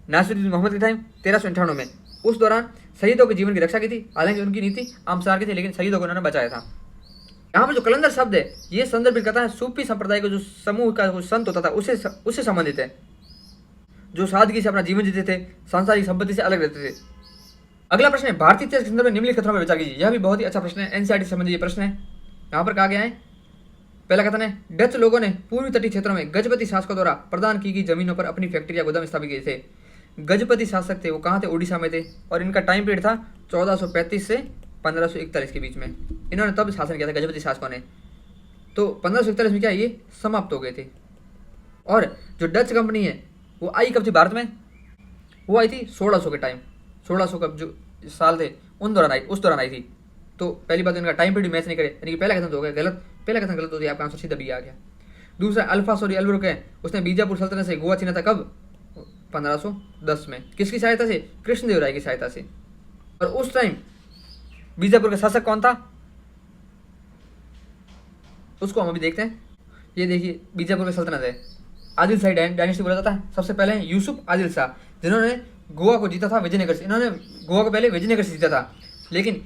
नासिरुद्दीन मोहम्मद के टाइम 1398 में। उस दौरान शहीदों के जीवन की रक्षा की थी। हालांकि उनकी नीति आमसार की थी, लेकिन शहीदों को उन्होंने बचाया था। यहाँ पर जो कलंदर शब्द है, ये संदर्भित करता है सूफी संप्रदाय का जो समूह का जो संत होता था उससे संबंधित है, जो सादगी से अपना जीवन जीते थे, सांसारिक संपत्ति से अलग रहते थे। अगला प्रश्न है, भारतीय इतिहास के संदर्भ में निम्नलिखित कथनों पर विचार कीजिए। यह भी बहुत ही अच्छा प्रश्न है, एनसीईआरटी से संबंधित प्रश्न है। यहाँ पर कहा गया है, पहला कथन है, डच लोगों ने पूर्वी तटीय क्षेत्रों में गजपति शासकों द्वारा प्रदान की गई जमीनों पर अपनी फैक्ट्री या गोदाम स्थापित किए थे। गजपति शासक थे, वो कहाँ थे, उड़ीसा में थे, और इनका टाइम पीरियड था 1435 से 1541 के बीच में। इन्होंने तब शासन किया था गजपति शासकों ने। तो 1541 में क्या ये समाप्त हो गए थे। और जो डच कंपनी है वो आई कब थी भारत में, वो आई थी 1600 के टाइम, 1600 का जो साल थे उस दौरान आई थी। तो पहली बात, इनका टाइम पीरियड मैच नहीं करे, यानी कि पहला कथन तो हो गया गलत, पहला कथन गलत हो गया, आपका आंसर सीधा बी आ गया। दूसरा, अल्फासोरी अलबुर्क है, उसने बीजापुर सल्तनत से गोवा छीना था कब, 1510 में। किसकी सहायता से, कृष्णदेव राय की सहायता से। और उस टाइम बीजापुर का शासक कौन था, उसको हम अभी देखते हैं। ये देखिए, बीजापुर की सल्तनत है, आदिल शाही डायनेस्टी बोला जाता है। सबसे पहले हैं यूसुफ आदिल शाह, जिन्होंने गोवा को जीता था विजयनगर से। इन्होंने गोवा को पहले विजयनगर से जीता था, लेकिन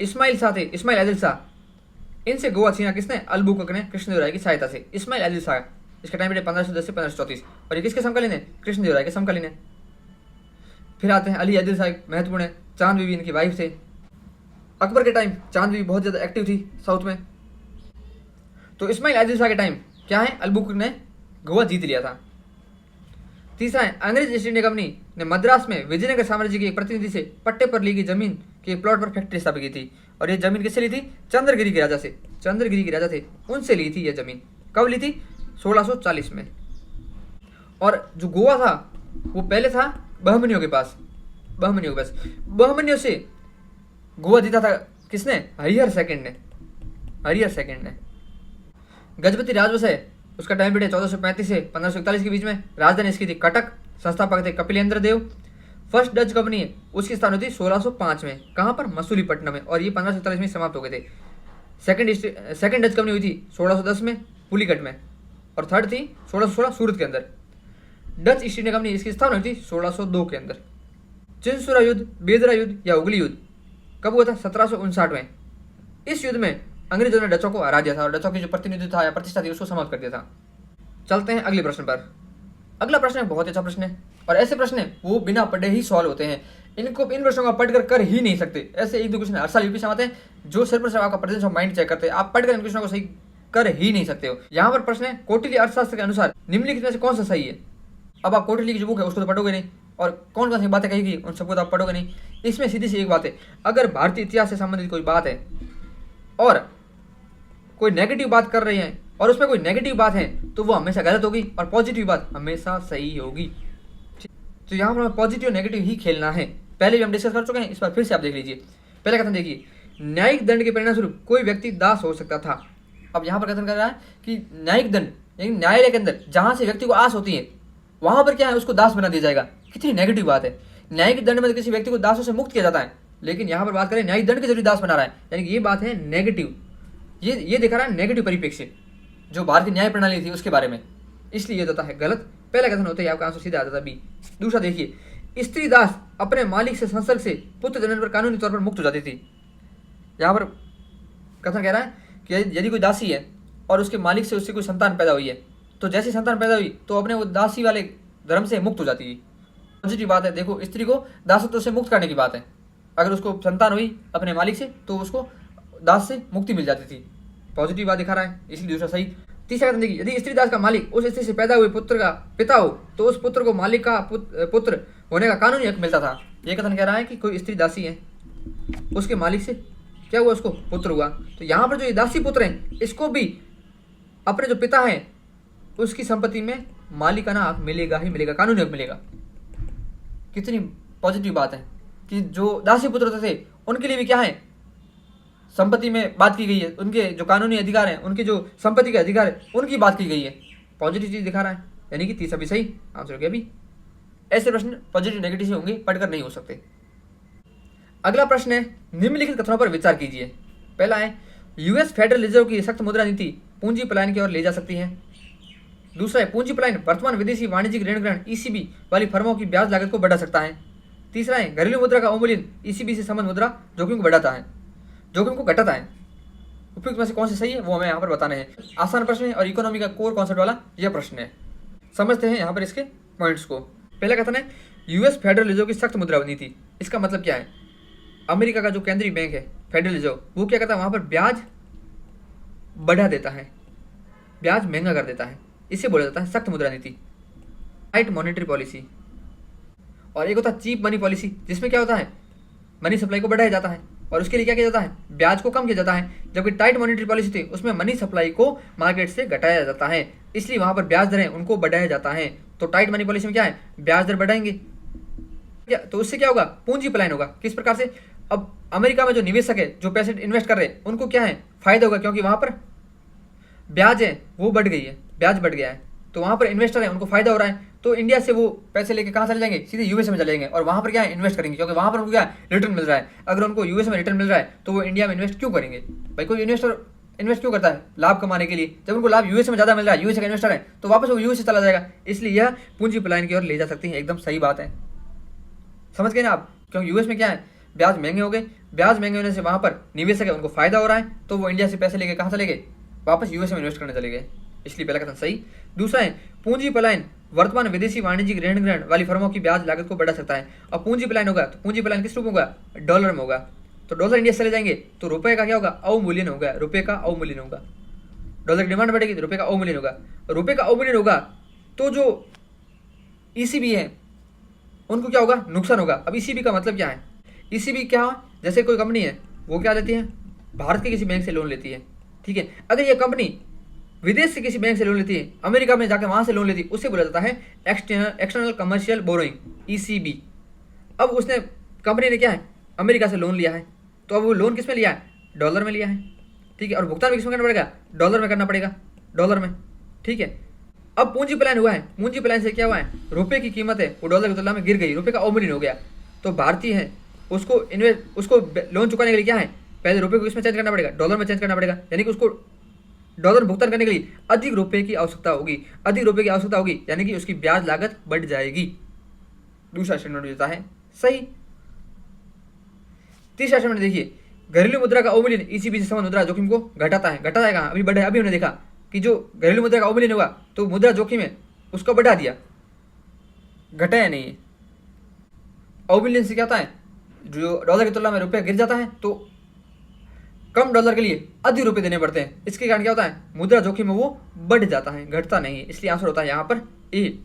इस्माइल शाह थे, इस्माइल आदिल शाह, इनसे गोवा छीना किसने, अलबुकर्क ने कृष्णदेव राय की सहायता से। इस्माइल आदिल शाह, इसका टाइम पीरियड 1510 से 1534, और ये किसके समकालीन है, कृष्णदेव राय के समकालीन है। फिर आते हैं अली आदिल शाह, महत्वपूर्ण है, चांद बीबी इनकी वाइफ थे। अकबर के टाइम चांद बीबी बहुत ज़्यादा एक्टिव थी साउथ में। तो इस्माइल आदिल शाह के टाइम क्या है, अलबुकर्क ने गोवा जीत लिया था। तीसरा है, अंग्रेज ईस्ट इंडिया कंपनी ने मद्रास में विजयनगर साम्राज्य के एक प्रतिनिधि से पट्टे पर ली गई जमीन के प्लॉट पर फैक्ट्री स्थापित की थी। और ये जमीन किससे ली थी, चंद्रगिरी के राजा से। चंद्रगिरी के राजा थे, उनसे ली थी यह जमीन। कब ली थी, 1640 में। और जो गोवा था वो पहले था बहमनियों के पास, बहमनियों से गोवा जीता था किसने, हरिहर सेकंड ने। गजपति राजवंश है, उसका टाइम पीरियड 1435 से 1541 के बीच में। राजधानी इसकी थी कटक, संस्थापक थे कपिलेंद्र देव। फर्स्ट डच कंपनी है, उसकी स्थापना हुई थी 1605 में, कहाँ पर, मसूलीपट्टनम में, और ये 1541 में समाप्त हो गए थे। सेकंड डच कंपनी हुई थी 1610 में पुलिकट में, और थर्ड थी 1616 सूरत के अंदर। डच ईस्ट इंडिया कंपनी, इसकी स्थापना हुई थी 1602 के अंदर। चिंसुरा युद्ध, बेदरा युद्ध या उगली युद्ध कब हुआ था, 1759 में। इस युद्ध में अंग्रेजों ने डचों को हरा दिया था और डचों की जो प्रतिनिधि था या प्रतिष्ठा थी उसको समाप्त कर दिया था। चलते हैं अगले प्रश्न पर। अगला प्रश्न है बहुत अच्छा प्रश्न है, और ऐसे प्रश्न है वो बिना पढ़े ही सॉल्व होते हैं। इन प्रश्नों को पढ़कर कर ही नहीं सकते। ऐसे एक दो क्वेश्चन हर साल यूपी से आते हैं जो सिर्फ और सिर्फ आपका प्रेजेंस ऑफ माइंड चेक करते हैं। आप पढ़कर इन क्वेश्चनों को सही कर ही नहीं सकते हो। यहाँ पर प्रश्न है, कौटिल्य अर्थशास्त्र के अनुसार निम्नलिखित में से कौन सा सही है। अब आप कौटिल्य की जो बुक है उसको तो पढ़ोगे नहीं, और कौन कौन सी बातें कहेगी उन सबको तो आप पढ़ोगे नहीं। इसमें सीधी सी एक बात है, अगर भारतीय इतिहास से संबंधित कोई बात है और कोई नेगेटिव बात कर रही है और उसमें कोई नेगेटिव बात है तो वो हमेशा गलत होगी, और पॉजिटिव बात हमेशा सही होगी। तो यहाँ पर हमें पॉजिटिव नेगेटिव ही खेलना है। पहले भी हम डिस्कस कर चुके हैं, इस बार फिर से आप देख लीजिए। पहला कथन देखिए, न्यायिक दंड के परिणाम स्वरूप कोई व्यक्ति दास हो सकता था। अब यहाँ पर कथन कर रहा है कि न्यायिक दंड, यानी न्यायालय के अंदर जहाँ से व्यक्ति को आस होती है वहाँ पर क्या है, उसको दास बना दिया जाएगा। कितनी नेगेटिव बात है। न्यायिक दंड में तो किसी व्यक्ति को दासों से मुक्त किया जाता है, लेकिन यहाँ पर बात करें न्यायिक दंड के जरिए दास बना रहा है, यानी कि ये बात है नेगेटिव। ये दिखा रहा है नेगेटिव परिप्रेक्ष्य जो भारतीय न्याय प्रणाली थी उसके बारे में, इसलिए ये होता है गलत। पहला कथन होता है आपका आंसर सीधा आ जाता है बी। दूसरा देखिए, स्त्री दास अपने मालिक से संसर्ग से पुत्र जनन पर कानूनी तौर पर मुक्त हो जाती थी। यहाँ पर कथन कह रहा है कि यदि कोई दासी है और उसके मालिक से उससे कोई संतान पैदा हुई है, तो जैसी संतान पैदा हुई तो अपने वो दासी वाले धर्म से मुक्त हो जाती है। पॉजिटिव बात है। देखो, स्त्री को दासत्व से मुक्त करने की बात है। अगर उसको संतान हुई अपने मालिक से तो उसको दास से मुक्ति मिल जाती थी। पॉजिटिव बात दिखा रहा है, इसलिए दूसरा सही। तीसरा कथन देखिए, यदि स्त्री दास का मालिक उस स्त्री से पैदा हुए पुत्र का पिता हो तो उस पुत्र को मालिक का पुत्र होने का कानूनी हक मिलता था। यह कथन कह रहा है कि कोई स्त्री दासी है, उसके मालिक से क्या हुआ, उसको पुत्र हुआ, तो यहाँ पर जो ये दासी पुत्र हैं इसको भी अपने जो पिता हैं उसकी संपत्ति में मालिकाना हक मिलेगा ही मिलेगा, कानूनी हक मिलेगा। कितनी पॉजिटिव बात है कि जो दासी पुत्र थे उनके लिए भी क्या है, संपत्ति में बात की गई है, उनके जो कानूनी अधिकार हैं, उनके जो संपत्ति के अधिकार है उनकी बात की गई है। पॉजिटिव चीज दिखा रहा है, यानी कि तीसरा भी सही आंसर हो गया भी। ऐसे प्रश्न पॉजिटिव नेगेटिव से होंगे, पढ़कर नहीं हो सकते। अगला प्रश्न है, निम्नलिखित कथनों पर विचार कीजिए। पहला है, यूएस फेडरल रिजर्व की सख्त मुद्रा नीति पूंजी पलायन की ओर ले जा सकती है। दूसरा है, पूंजी पलायन वर्तमान विदेशी वाणिज्यिक ऋण ग्रहण ईसीबी वाली फर्मों की ब्याज लागत को बढ़ा सकता है। तीसरा है, घरेलू मुद्रा का अवमूल्यन ईसीबी से संबंध मुद्रा जोखिम को बढ़ाता है, जोखिम को घटाता है। उपयुक्त में से कौन से सही है वो हमें यहाँ पर बताने हैं। आसान प्रश्न है और इकोनॉमी का कोर कॉन्सेप्ट वाला यह प्रश्न है। समझते हैं यहाँ पर इसके पॉइंट्स को। पहला कथन है, यूएस फेडरल रिजर्व की सख्त मुद्रा नीति। इसका मतलब क्या है, अमेरिका का जो केंद्रीय बैंक है फेडरल रिजर्व, वो क्या करता है, वहाँ पर ब्याज बढ़ा देता है, ब्याज महंगा कर देता है, इसे बोला जाता है सख्त मुद्रा नीति, टाइट मॉनेटरी पॉलिसी। और एक होता है चीप मनी पॉलिसी, जिसमें क्या होता है, मनी सप्लाई को बढ़ाया जाता है और उसके लिए क्या किया जाता है, ब्याज को कम किया जाता है। जबकि टाइट मॉनेटरी पॉलिसी थी उसमें मनी सप्लाई को मार्केट से घटाया जाता है, इसलिए वहां पर ब्याज दरें उनको बढ़ाया जाता है। तो टाइट मनी पॉलिसी में क्या है, ब्याज दर बढ़ाएंगे, क्या तो उससे क्या होगा, पूंजी पलायन होगा। किस प्रकार से, अब अमेरिका में जो निवेशक है, जो पैसे इन्वेस्ट कर रहे हैं, उनको क्या है, फायदा होगा, क्योंकि वहां पर ब्याज है वो बढ़ गई है, ब्याज बढ़ गया है, तो वहां पर इन्वेस्टर है उनको फायदा हो रहा है। तो इंडिया से वो पैसे लेके कहाँ चले जाएंगे, सीधे यूएसए में चले जाएंगे और वहां पर क्या है, इन्वेस्ट करेंगे, क्योंकि वहां पर उनको क्या है, रिटर्न मिल रहा है। अगर उनको यूएसए में रिटर्न मिल रहा है तो वो इंडिया में इन्वेस्ट क्यों करेंगे भाई। कोई इन्वेस्टर इन्वेस्ट क्यों करता है, लाभ कमाने के लिए। जब उनको लाभ यूएसए में ज्यादा मिल रहा है, यूएसए का इन्वेस्टर है, तो वापस वो यूएसए चला जाएगा। इसलिए यह पूंजी पलायन की ओर ले जा सकती है, एकदम सही बात है। समझ गए ना आप, क्योंकि यूएस में क्या है, ब्याज महंगे हो गए, ब्याज महंगे होने से वहां पर निवेशक है उनको फायदा हो रहा है, तो वो इंडिया से पैसे लेके कहाँ चले गए, वापस यूएसए में इन्वेस्ट करने चले गए। इसलिए पहला कथन सही। दूसरा है, पूंजी पलायन वर्तमान विदेशी वाणिज्यिक ऋण ग्रहण वाली फर्मों की ब्याज लागत को बढ़ा सकता है। और पूंजी पलायन होगा तो पूंजी पलायन किस रूप में होगा, डॉलर में होगा। तो डॉलर इंडिया से चले जाएंगे तो रुपए का क्या होगा, अवमूल्यन होगा, रुपए का अवमूल्यन होगा। डॉलर की डिमांड बढ़ेगी तो रुपए का अवमूल्यन होगा, रुपए का अवमूल्यन होगा तो जो ईसीबी है उनको क्या होगा, नुकसान होगा। अब ईसीबी का मतलब क्या है, ईसीबी क्या है, जैसे कोई कंपनी है वो क्या लेती है, भारत के किसी बैंक से लोन लेती है, ठीक है। अगर ये कंपनी विदेश से किसी बैंक से लोन लेती है, अमेरिका में जाकर वहां से लोन लेती है, उसे बोला जाता है एक्सटर्नल कमर्शियल बोरोइंग, ईसीबी। अब उसने कंपनी ने क्या है, अमेरिका से लोन लिया है, तो अब वो लोन किस में लिया है, डॉलर में लिया है, ठीक है। और भुगतान भी किस में करना पड़ेगा, डॉलर में करना पड़ेगा, डॉलर में, ठीक है। अब पूंजी पलायन हुआ है, पूंजी पलायन से क्या हुआ है, रुपए की कीमत है वो डॉलर की तुलना में गिर गई, रुपए का अवमूल्यन हो गया। तो भारतीय है उसको लोन चुकाने के लिए क्या है, पहले रुपए को इसमें चेंज करना पड़ेगा, डॉलर में चेंज करना पड़ेगा, यानी कि उसको डॉलर भुगतान करने के लिए अधिक रुपए की आवश्यकता होगी, अधिक रुपए की आवश्यकता होगी, यानी कि उसकी ब्याज लागत बढ़ जाएगी। दूसरा स्टेटमेंट देता है सही। तीसरा स्टेटमेंट देखिए, घरेलू मुद्रा का अवमूल्यन ईसीबी से संबंध मुद्रा जोखिम को घटाता है। घटाता है कहाँ, अभी बढ़े, अभी हमने देखा कि जो घरेलू मुद्रा का अवमूल्यन हुआ तो मुद्रा जोखिम है उसको बढ़ा दिया, घटाया नहीं है। अवमूल्यन से क्या होता है, जो डॉलर की तुलना में रुपया गिर जाता है तो कम डॉलर के लिए अधिक रुपए देने पड़ते हैं, इसके कारण क्या होता है, मुद्रा जोखिम में वो बढ़ जाता है, घटता नहीं है। इसलिए आंसर होता है यहाँ पर ए।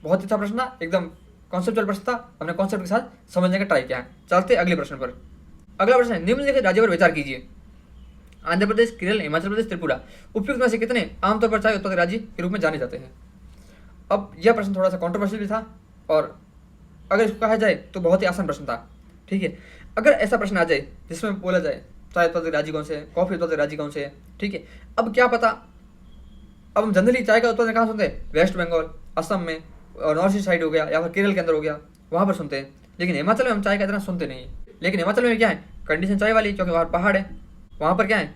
बहुत अच्छा प्रश्न था, एकदम कॉन्सेप्चुअल प्रश्न था, हमने कॉन्सेप्ट के साथ समझने का ट्राई किया है। चलते अगले प्रश्न पर। अगला प्रश्न है, निम्नलिखित राज्यों पर विचार कीजिए, आंध्र प्रदेश, केरल, हिमाचल प्रदेश, त्रिपुरा। उपयुक्त में से कितने आमतौर पर चाय उत्पादक राज्य के रूप में जाने जाते हैं। अब यह प्रश्न थोड़ा सा कॉन्ट्रोवर्शियल भी था और अगर इसको कहा जाए तो बहुत ही आसान प्रश्न था, ठीक है। अगर ऐसा प्रश्न आ जाए जिसमें बोला जाए चाय उत्पादक राज्य कौन से है, कॉफी उत्पादक राज्य कौन से है, ठीक है। अब क्या पता, अब हम जनरली चाय का उत्पादन कहाँ सुनते हैं, वेस्ट बंगाल, असम में और नॉर्थ ईस्ट साइड हो गया या फिर केरल के अंदर हो गया, वहाँ पर सुनते हैं। लेकिन हिमाचल में हम चाय का इतना सुनते नहीं। लेकिन हिमाचल में क्या है, कंडीशन चाय वाली, क्योंकि वहाँ पहाड़ है, वहाँ पर क्या है,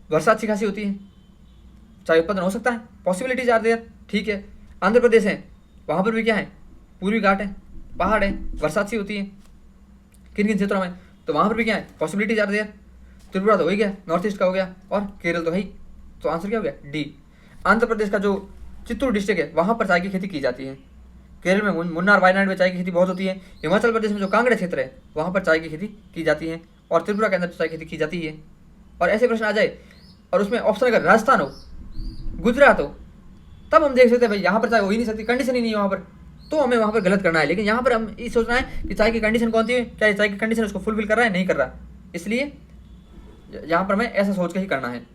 वर्षा अच्छी खासी होती है, चाय उत्पादन हो सकता है, पॉसिबिलिटीज आर देयर, ठीक है। आंध्र प्रदेश है, वहाँ पर भी क्या है, पूर्वी घाट है, पहाड़ है, वर्षा अच्छी होती है किन किन क्षेत्रों में, तो वहाँ पर भी क्या है, पॉसिबिलिटीज आर देयर। त्रिपुरा तो हो ही गया, नॉर्थ ईस्ट का हो गया, और केरल तो है ही, तो आंसर क्या हो गया, डी। आंध्र प्रदेश का जो चित्तूर डिस्ट्रिक्ट है वहाँ पर चाय की खेती की जाती है। केरल में मुन्नार वायनाड में चाय की खेती बहुत होती है। हिमाचल प्रदेश में जो कांगड़ा क्षेत्र है वहाँ पर चाय की खेती की जाती है। और त्रिपुरा के अंदर चाय की खेती की जाती है। और ऐसे प्रश्न आ जाए और उसमें ऑप्शन अगर राजस्थान हो, गुजरात हो, तब हम देख सकते हैं भाई यहाँ पर चाय हो ही नहीं सकती, कंडीशन ही नहीं है वहाँ पर, तो हमें वहाँ पर गलत करना है। लेकिन यहाँ पर हम ये सोचना है कि चाय की कंडीशन कौन सी है, क्या चाय की कंडीशन उसको फुलफिल कर रहा है, नहीं कर रहा, इसलिए यहाँ पर हमें ऐसा सोच के ही करना है।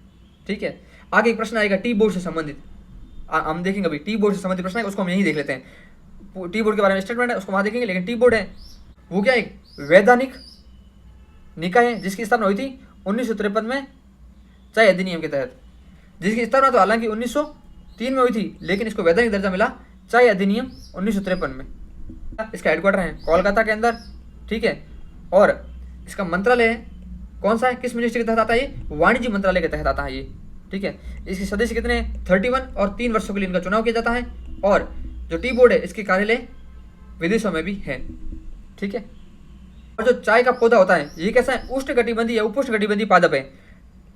ठीक है, आगे एक प्रश्न आएगा टी बोर्ड से संबंधित, हम देखेंगे अभी टी बोर्ड से संबंधित प्रश्न है, उसको हम यही देख लेते हैं। टी बोर्ड के बारे में स्टेटमेंट है, उसको वहाँ देखेंगे। लेकिन टी बोर्ड है वो क्या, एक वैधानिक निकाय है जिसकी स्थापना हुई थी 1953 में चाय अधिनियम के तहत, जिसकी स्थापना तो हालांकि 1903 में हुई थी, लेकिन इसको वैधानिक दर्जा मिला चाय अधिनियम 1953 में। इसका हेडक्वार्टर है कोलकाता के अंदर। ठीक है, और इसका मंत्रालय कौन सा है, किस मिनिस्ट्री के तहत आता है, ये वाणिज्य मंत्रालय के तहत आता है ये। ठीक है, इसके सदस्य कितने हैं, 31 और 3 वर्षों के लिए इनका चुनाव किया जाता है। और जो टी बोर्ड है इसके कार्यालय विदेशों में भी है। ठीक है, और जो चाय का पौधा होता है ये कैसा है, उष्णकटिबंधीय या उपोष्णकटिबंधीय पादप है।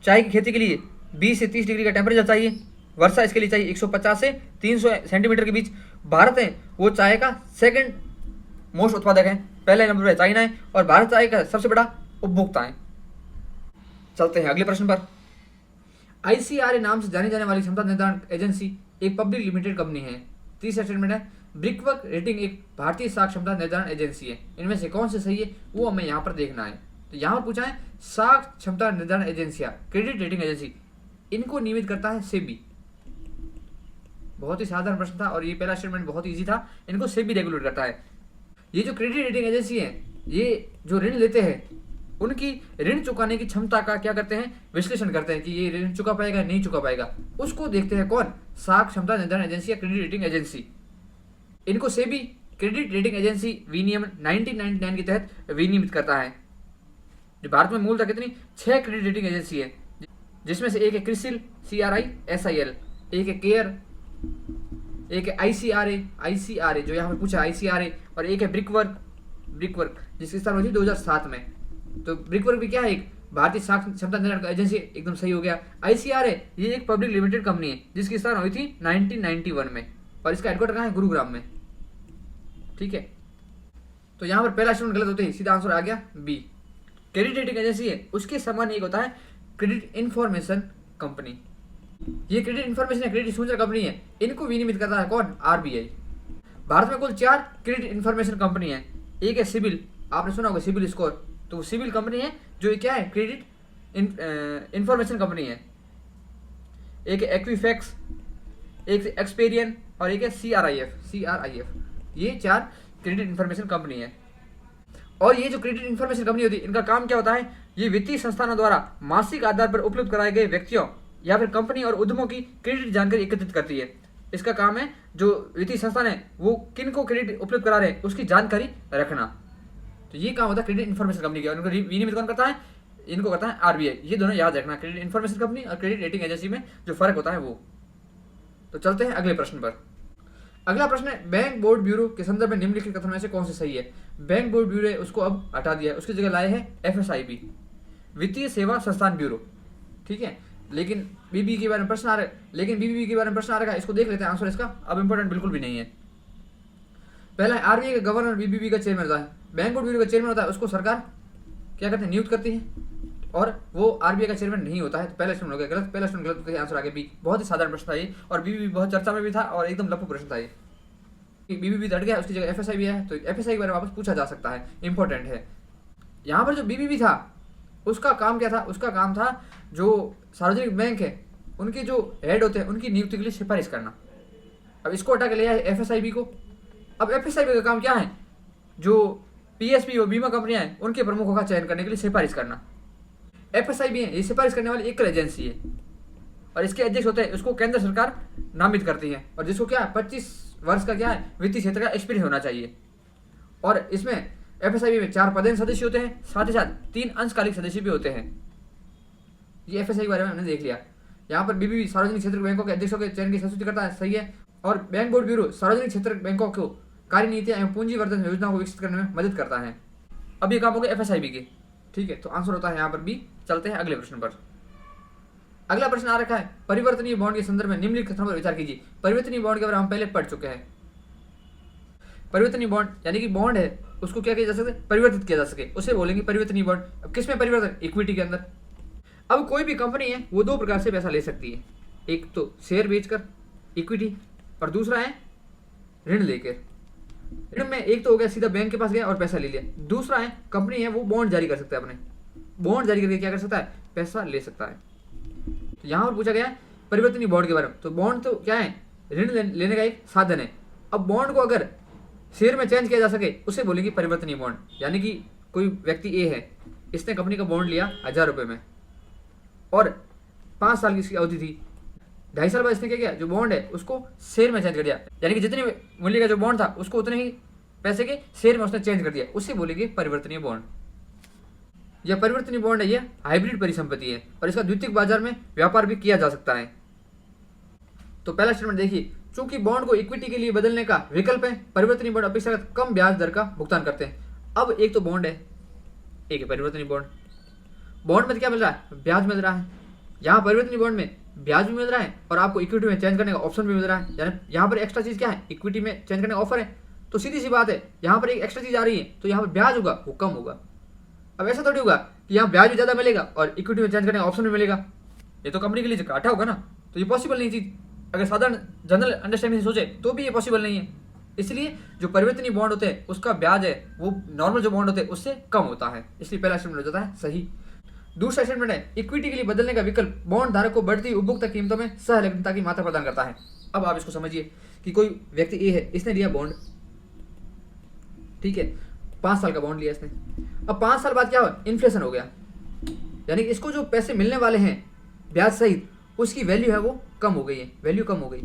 चाय की खेती के लिए 20 से 30 डिग्री का टेम्परेचर चाहिए। वर्षा इसके लिए चाहिए 150 से 300 सेंटीमीटर के बीच। भारत है वो चाय का सेकंड मोस्ट उत्पादक है, पहले नंबर पर चाइना है, और भारत चाय का सबसे बड़ा उपभोक्ता है। चलते हैं अगले प्रश्न पर। आईसीआरए नाम से जानी जाने वाली क्षमता निर्धारण एजेंसी एक पब्लिक लिमिटेड कंपनी है। तीसरा स्टेटमेंट है ब्रिकवर्क रेटिंग एक भारतीय साख क्षमता निर्धारण एजेंसी है। इनमें से कौन से सही है वो हमें यहाँ पर देखना है। तो यहाँ पूछा है साख क्षमता निर्धारण एजेंसियां, क्रेडिट रेटिंग एजेंसी, इनको नियमित करता है सेबी। बहुत ही साधारण प्रश्न था और ये पहला स्टेटमेंट बहुत ईजी था, इनको सेबी रेगुलेट करता है। ये जो क्रेडिट रेटिंग एजेंसी है ये जो ऋण लेते हैं उनकी ऋण चुकाने की क्षमता का क्या करते हैं, विश्लेषण करते हैं कि ये ऋण चुका पाएगा नहीं चुका पाएगा, उसको देखते हैं कौन, साख क्षमता निर्धारण एजेंसी या क्रेडिट रेटिंग एजेंसी। इनको सेबी क्रेडिट रेटिंग एजेंसी विनियमन 1999 के तहत विनियमित करता है। जो भारत में मूलतः कितनी 6 क्रेडिट रेटिंग एजेंसी है, जिसमें से एक है क्रिसिल CRISIL, एक है केयर, एक है ICRA जो यहाँ पे पूछा ICRA, और एक है ब्रिकवर्क जिसकी स्थापना हुई 2007 में। तो ब्रिकवर्क भी क्या है, एक भारतीय साख क्षमता निर्धारण एजेंसी, एकदम सही हो गया। ICRA ये एक पब्लिक लिमिटेड कंपनी है जिसकी स्थापना हुई थी 1991 में, और इसका हेडक्वार्टर कहाँ है, गुरुग्राम में। ठीक है, तो यहाँ पर पहला स्टेटमेंट गलत होते ही सीधा आंसर आ गया बी। क्रेडिट रेटिंग एजेंसी है उसके समान एक होता है क्रेडिट इंफॉर्मेशन कंपनी। ये क्रेडिट इंफॉर्मेशन या क्रेडिट सूचना कंपनी है, इनको विनियमित करता है कौन, RBI। भारत में कुल 4 क्रेडिट इंफॉर्मेशन कंपनी है। एक है सिबिल, आपने सुना होगा सिबिल स्कोर, तो वो सिबिल कंपनी है जो क्या है, क्रेडिट इंफॉर्मेशन कंपनी है। एक है एक्विफैक्स, एक है एक्सपेरियन, और एक है CRIF। ये 4 क्रेडिट इंफॉर्मेशन कंपनी है। और ये जो क्रेडिट इंफॉर्मेशन कंपनी होती है इनका काम क्या होता है, ये वित्तीय संस्थानों द्वारा मासिक आधार पर उपलब्ध कराए गए व्यक्तियों या फिर कंपनी और उद्यमों की क्रेडिट जानकारी एकत्रित करती है। इसका काम है जो वित्तीय संस्थान है वो किन को क्रेडिट उपलब्ध करा रहे हैं उसकी जानकारी रखना। तो ये काम होता है क्रेडिट इंफॉर्मेशन कंपनी का। इनको विनियमित कौन करता है, इनको करता है RBI। ये दोनों याद रखना, क्रेडिट इंफॉर्मेशन कंपनी और क्रेडिट रेटिंग एजेंसी में जो फर्क होता है वो। तो चलते हैं अगले प्रश्न पर। अगला प्रश्न है बैंक बोर्ड ब्यूरो के संदर्भ में निम्नलिखित कथन में से कौन से सही है। बैंक बोर्ड ब्यूरो है उसको अब हटा दिया है, उसकी जगह लाए हैं FSIB, वित्तीय सेवा संस्थान ब्यूरो। ठीक है, लेकिन BBB के बारे में प्रश्न आ रहा है, इसको देख लेते हैं। आंसर इसका अब इंपॉर्टेंट बिल्कुल भी नहीं है। पहला है RBI का गवर्नर BBB का चेयरमैन होता है। बैंक बोर्ड ब्यूरो का चेयरमैन होता है, उसको सरकार क्या करते हैं, नियुक्त करती है, और वो RBI का चेयरमैन नहीं होता है। तो पहला स्टेटमेंट हो गया गलत, पहला स्टेटमेंट गलत, आंसर आ गया बी। बहुत ही साधारण प्रश्न था ये, और BBB बहुत चर्चा में भी था और एकदम लपू प्रश्न था ये। BBB हट गया, उसकी जगह FSIB है, तो FSI के बारे में वापस पूछा जा सकता है, इंपॉर्टेंट है। यहाँ पर जो BBB था उसका काम क्या था, उसका काम था जो सार्वजनिक बैंक है उनके जो हेड होते हैं उनकी नियुक्ति के लिए सिफारिश करना। अब इसको हटा के ले आए FSIB को। अब FSIB का काम क्या है, जो PSP और बीमा कंपनियां हैं उनके प्रमुखों का चयन करने के लिए सिफारिश करना। FSIB है ये सिफारिश करने वाली एकल एजेंसी है, और इसके अध्यक्ष होते हैं, उसको केंद्र सरकार नामित करती है, और जिसको क्या है 25 वर्ष का क्या है वित्तीय क्षेत्र का एक्सपीरियंस होना चाहिए। और इसमें FSIB में 4 पदेन सदस्य होते हैं, साथ ही साथ 3 अंशकालिक सदस्य भी होते हैं। ये FSI के बारे में हमने देख लिया। यहाँ पर BBB सार्वजनिक क्षेत्र बैंकों के अध्यक्षों के चयन की संस्तुति करता है, सही है। और बैंक बोर्ड ब्यूरो सार्वजनिक क्षेत्र बैंकों को कार्यनीतियां एवं पूंजीवर्धन योजनाओं को विकसित करने में मदद करता है। अब ये काम हो गया FSIB के। ठीक है, तो आंसर होता है यहाँ पर बी। चलते हैं अगले प्रश्न पर। अगला प्रश्न आ रखा है परिवर्तनीय बॉन्ड के संदर्भ में निम्नलिखित कथनों पर विचार कीजिए। परिवर्तनीय बॉन्ड के बारे में हम पहले पढ़ चुके हैं। परिवर्तनीय बॉन्ड यानी कि बॉन्ड है उसको क्या किया जा सकता है, परिवर्तित किया जा सके, उसे बोलेंगे परिवर्तनीय बॉन्ड। अब किस में परिवर्तन, इक्विटी के अंदर। अब कोई भी कंपनी है वो दो प्रकार से पैसा ले सकती है, एक तो शेयर बेचकर इक्विटी, और दूसरा है ऋण लेकर। ऋण में एक तो हो गया सीधा बैंक के पास गया और पैसा ले लिया, दूसरा है कंपनी है वो बॉन्ड जारी कर सकता है, अपने बॉन्ड जारी करके क्या कर सकता है, पैसा ले सकता है। तो यहाँ पर पूछा गया है परिवर्तनीय बॉन्ड के बारे में। तो बॉन्ड तो क्या है, ऋण लेने का एक साधन है। अब बॉन्ड को अगर शेयर में चेंज किया जा सके उसे बोलेंगे परिवर्तनीय बॉन्ड। यानी कि कोई व्यक्ति ए है, इसने कंपनी का बॉन्ड लिया 1000 रुपये में और 5 साल की इसकी अवधि थी, 2.5 साल बाद इसने क्या किया, जो बॉन्ड है उसको शेयर में चेंज कर दिया, यानी कि जितने मूल्य का जो बॉन्ड था उसको उतने ही पैसे के शेयर में उसने चेंज कर दिया, उसे बोलेंगे परिवर्तनीय बॉन्ड। यह परिवर्तनीय बॉन्ड है, यह हाइब्रिड परिसंपत्ति है और इसका द्वितीयक बाजार में व्यापार भी किया जा सकता है। तो पहला स्टेटमेंट देखिए, चूंकि बॉन्ड को इक्विटी के लिए बदलने का विकल्प है, परिवर्तनीय बॉन्ड अपेक्षाकृत कम ब्याज दर का भुगतान करते हैं। अब एक तो बॉन्ड है, एक है परिवर्तनीय बॉन्ड। बॉन्ड में क्या मिल रहा है, ब्याज मिल रहा है। यहाँ परिवर्तनीय बॉन्ड में ब्याज भी मिल रहा है और आपको इक्विटी में चेंज करने का ऑप्शन भी मिल रहा है। यानी यहाँ पर एक्स्ट्रा चीज क्या है, इक्विटी में चेंज करने का ऑफर है। तो सीधी सी बात है, यहाँ पर एक एक्स्ट्रा चीज आ रही है तो यहाँ पर ब्याज होगा वो कम होगा। अब ऐसा थोड़ी होगा कि यहाँ ब्याज भी ज्यादा मिलेगा और इक्विटी में चेंज करने का ऑप्शन भी मिलेगा, ये तो कंपनी के लिए घाटा होगा ना। तो ये पॉसिबल नहीं चीज, अगर साधारण जनरल अंडरस्टैंडिंग से सोचे तो भी ये पॉसिबल नहीं है। इसलिए जो परिवर्तनीय बॉन्ड होते हैं उसका ब्याज है वो नॉर्मल जो बॉन्ड होते हैं उससे कम होता है, इसलिए पहला स्टेटमेंट हो जाता है सही। दूसरा स्टेटमेंट है, इक्विटी के लिए बदलने का विकल्प बॉन्ड धारक को बढ़ती उपभोक्ता कीमतों में सहलग्नता की मात्रा प्रदान करता है। अब आप इसको समझिए कि कोई व्यक्ति ए है, इसने लिया बॉन्ड, ठीक है, 5 साल का बॉन्ड लिया इसने। अब 5 साल बाद क्या हुआ, इन्फ्लेशन हो गया, यानी कि इसको जो पैसे मिलने वाले हैं ब्याज सहित उसकी वैल्यू है वो कम हो गई है, वैल्यू कम हो गई।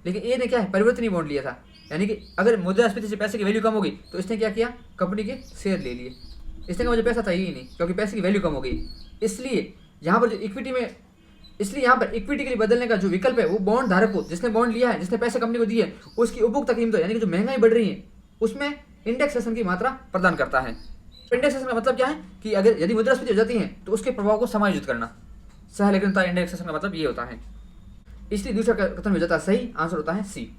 लेकिन ए ने क्या है, परिवर्तनीय बॉन्ड लिया था, यानी कि अगर मुद्रास्फीति से पैसे की वैल्यू कम हो गई तो इसने क्या किया, कंपनी के शेयर ले लिए। इसने कहा मुझे पैसा चाहिए ही नहीं क्योंकि पैसे की वैल्यू कम हो गई। इसलिए यहाँ पर जो इक्विटी में, इसलिए यहाँ पर इक्विटी के लिए बदलने का जो विकल्प है वो बॉन्ड धारक को, जिसने बॉन्ड लिया है, जिसने पैसे कंपनी को दिए, उसकी उपभोक्ता कीमतों यानी कि जो महंगाई बढ़ रही है उसमें इंडेक्सेशन की मात्रा प्रदान करता है। इंडेक्सेशन का मतलब क्या है कि अगर यदि मुद्रास्फीति हो जाती है तो उसके प्रभाव को समायोजित करना, सहलग्नता इंडेक्सेशन का मतलब ये होता है। इसलिए दूसरा कथन हो जाता है सही, आंसर होता है सी।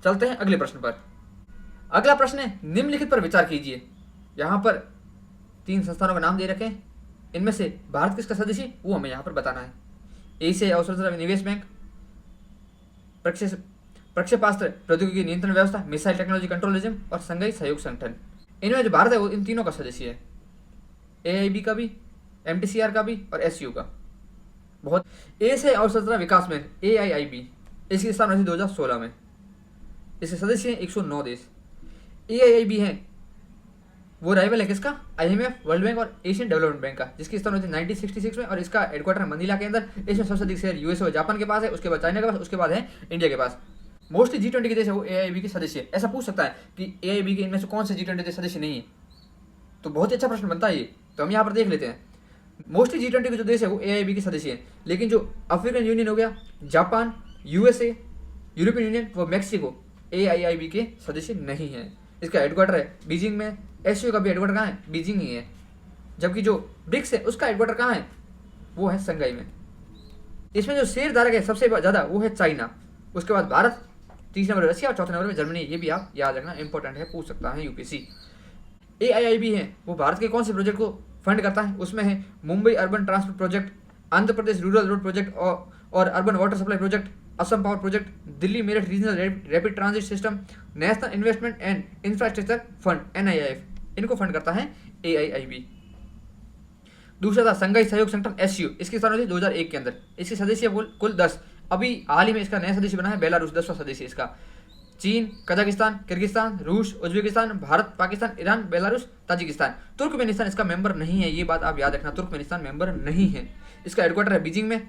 चलते हैं अगले प्रश्न पर। अगला प्रश्न है, निम्नलिखित पर विचार कीजिए। यहाँ पर 3 संस्थानों का नाम दे रखे हैं, इनमें से भारत किसका सदस्य है वो हमें यहाँ पर बताना है। एशियाई अवसर निवेश बैंक, प्रक्षेपास्त्र प्रौद्योगिकी नियंत्रण व्यवस्था, मिसाइल टेक्नोलॉजी कंट्रोल एजेंसी और संघीय सहयोग संगठन। इनमें जो भारत है वो इन तीनों का सदस्य है, एआईबी का भी, एमटीसीआर का भी और एसयू का। बहुत एशियाई अवसंरचना विकास बैंक एआईआईबी, इसकी स्थापना हुई 2016 में। इसके सदस्य हैं 109 देश। एआईआईबी है वो राइवल है किसका, आईएमएफ, वर्ल्ड बैंक और एशियन डेवलपमेंट बैंक का, जिसकी स्थापना हुई 1966 में और इसका हेडक्वार्टर मनीला के अंदर। इसमें सबसे अधिक शेयर यूएसए और जापान के पास है, उसके बाद चाइना के पास, उसके बाद है इंडिया के पास। मोस्टली G20 के देश है वो एआईबी के सदस्य है। ऐसा पूछ सकता है कि एआईबी के इनमें से कौन से G20 देश सदस्य नहीं है, तो बहुत ही अच्छा प्रश्न बनता है ये। तो हम यहाँ पर देख लेते हैं, मोस्टली G20 के जो देश है वो एआईबी के सदस्य हैं, लेकिन जो अफ्रीकन यूनियन हो गया, जापान, यूएसए, यूरोपियन यूनियन व मैक्सिको एआईआईबी के सदस्य नहीं है। इसका हेडक्वार्टर है बीजिंग में। एसयू का भी हेडक्वार्टर कहाँ है, बीजिंग ही है। जबकि जो ब्रिक्स है उसका हेडक्वार्टर कहाँ है, वो है संघाई में। इसमें जो शेयर धारक है सबसे ज्यादा वो है चाइना, उसके बाद भारत, तीसरे नंबर रशिया और चौथे नंबर में जर्मनी। ये भी आप याद रखना, इंपॉर्टेंट है, पूछ सकता है यूपीसी। एआईआईबी है वो भारत के कौन से प्रोजेक्ट को फंड करता है, उसमें है Mumbai urban transport project, Andhra Pradesh rural road project और urban water supply project, Assam power project, Delhi Meerut regional rapid transit system, national investment and infrastructure fund NIIF, इनको फंड करता है एआईआईबी। दूसरा था संघीय सहयोग संगठन एसयू, इसकी स्थापना हुई 2001 के अंदर। इसके सदस्य कुल 10। अभी हाल ही में इसका नया सदस्य बना है बेलारूस, 10वां सदस्य इसका। चीन, कजाकिस्तान, किर्गिस्तान, रूस, Uzbekistan, Bharat, Pakistan, Iran, Belarus, Tajikistan. Turkmenistan इसका मेंबर नहीं है, ये बात आप याद रखना, तुर्कमेनिस्तान मेंबर नहीं है। इसका हेडक्वार्टर है बीजिंग में।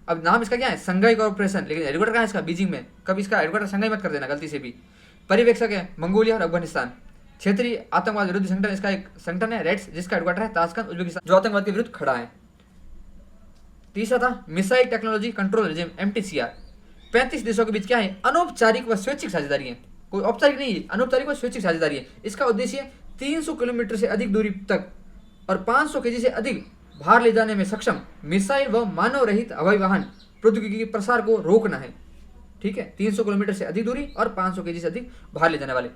अब नाम इसका क्या है, संघाई कॉर्पोरेशन, लेकिन हेडक्वार्टर कहाँ है इसका, बीजिंग में। कभी इसका हेडक्वार्टर संघाई मत कर देना गलती से भी। पर्यवेक्षक है मंगोलिया और अफगानिस्तान। क्षेत्रीय आतंकवाद विरोधी संगठन इसका एक संगठन है रेड्स, जिसका हेडक्वार्टर है ताशकंद, उज्बेकिस्तान, जो आतंकवाद के विरुद्ध खड़ा है। तीसरा था missile technology control regime MTCR. 35 देशों के बीच क्या है, अनौपचारिक व स्वैच्छिक साझेदारी है, कोई औपचारिक नहीं है, अनौपचारिक व स्वैच्छिक साझेदारी है। इसका उद्देश्य 300 किलोमीटर से अधिक दूरी तक और 500 केजी से अधिक भार ले जाने में सक्षम मिसाइल व मानव रहित हवाई वाहन प्रौद्योगिकी के प्रसार को रोकना है। ठीक है, 300 किलोमीटर से अधिक दूरी और 500 केजी से अधिक भार ले जाने वाले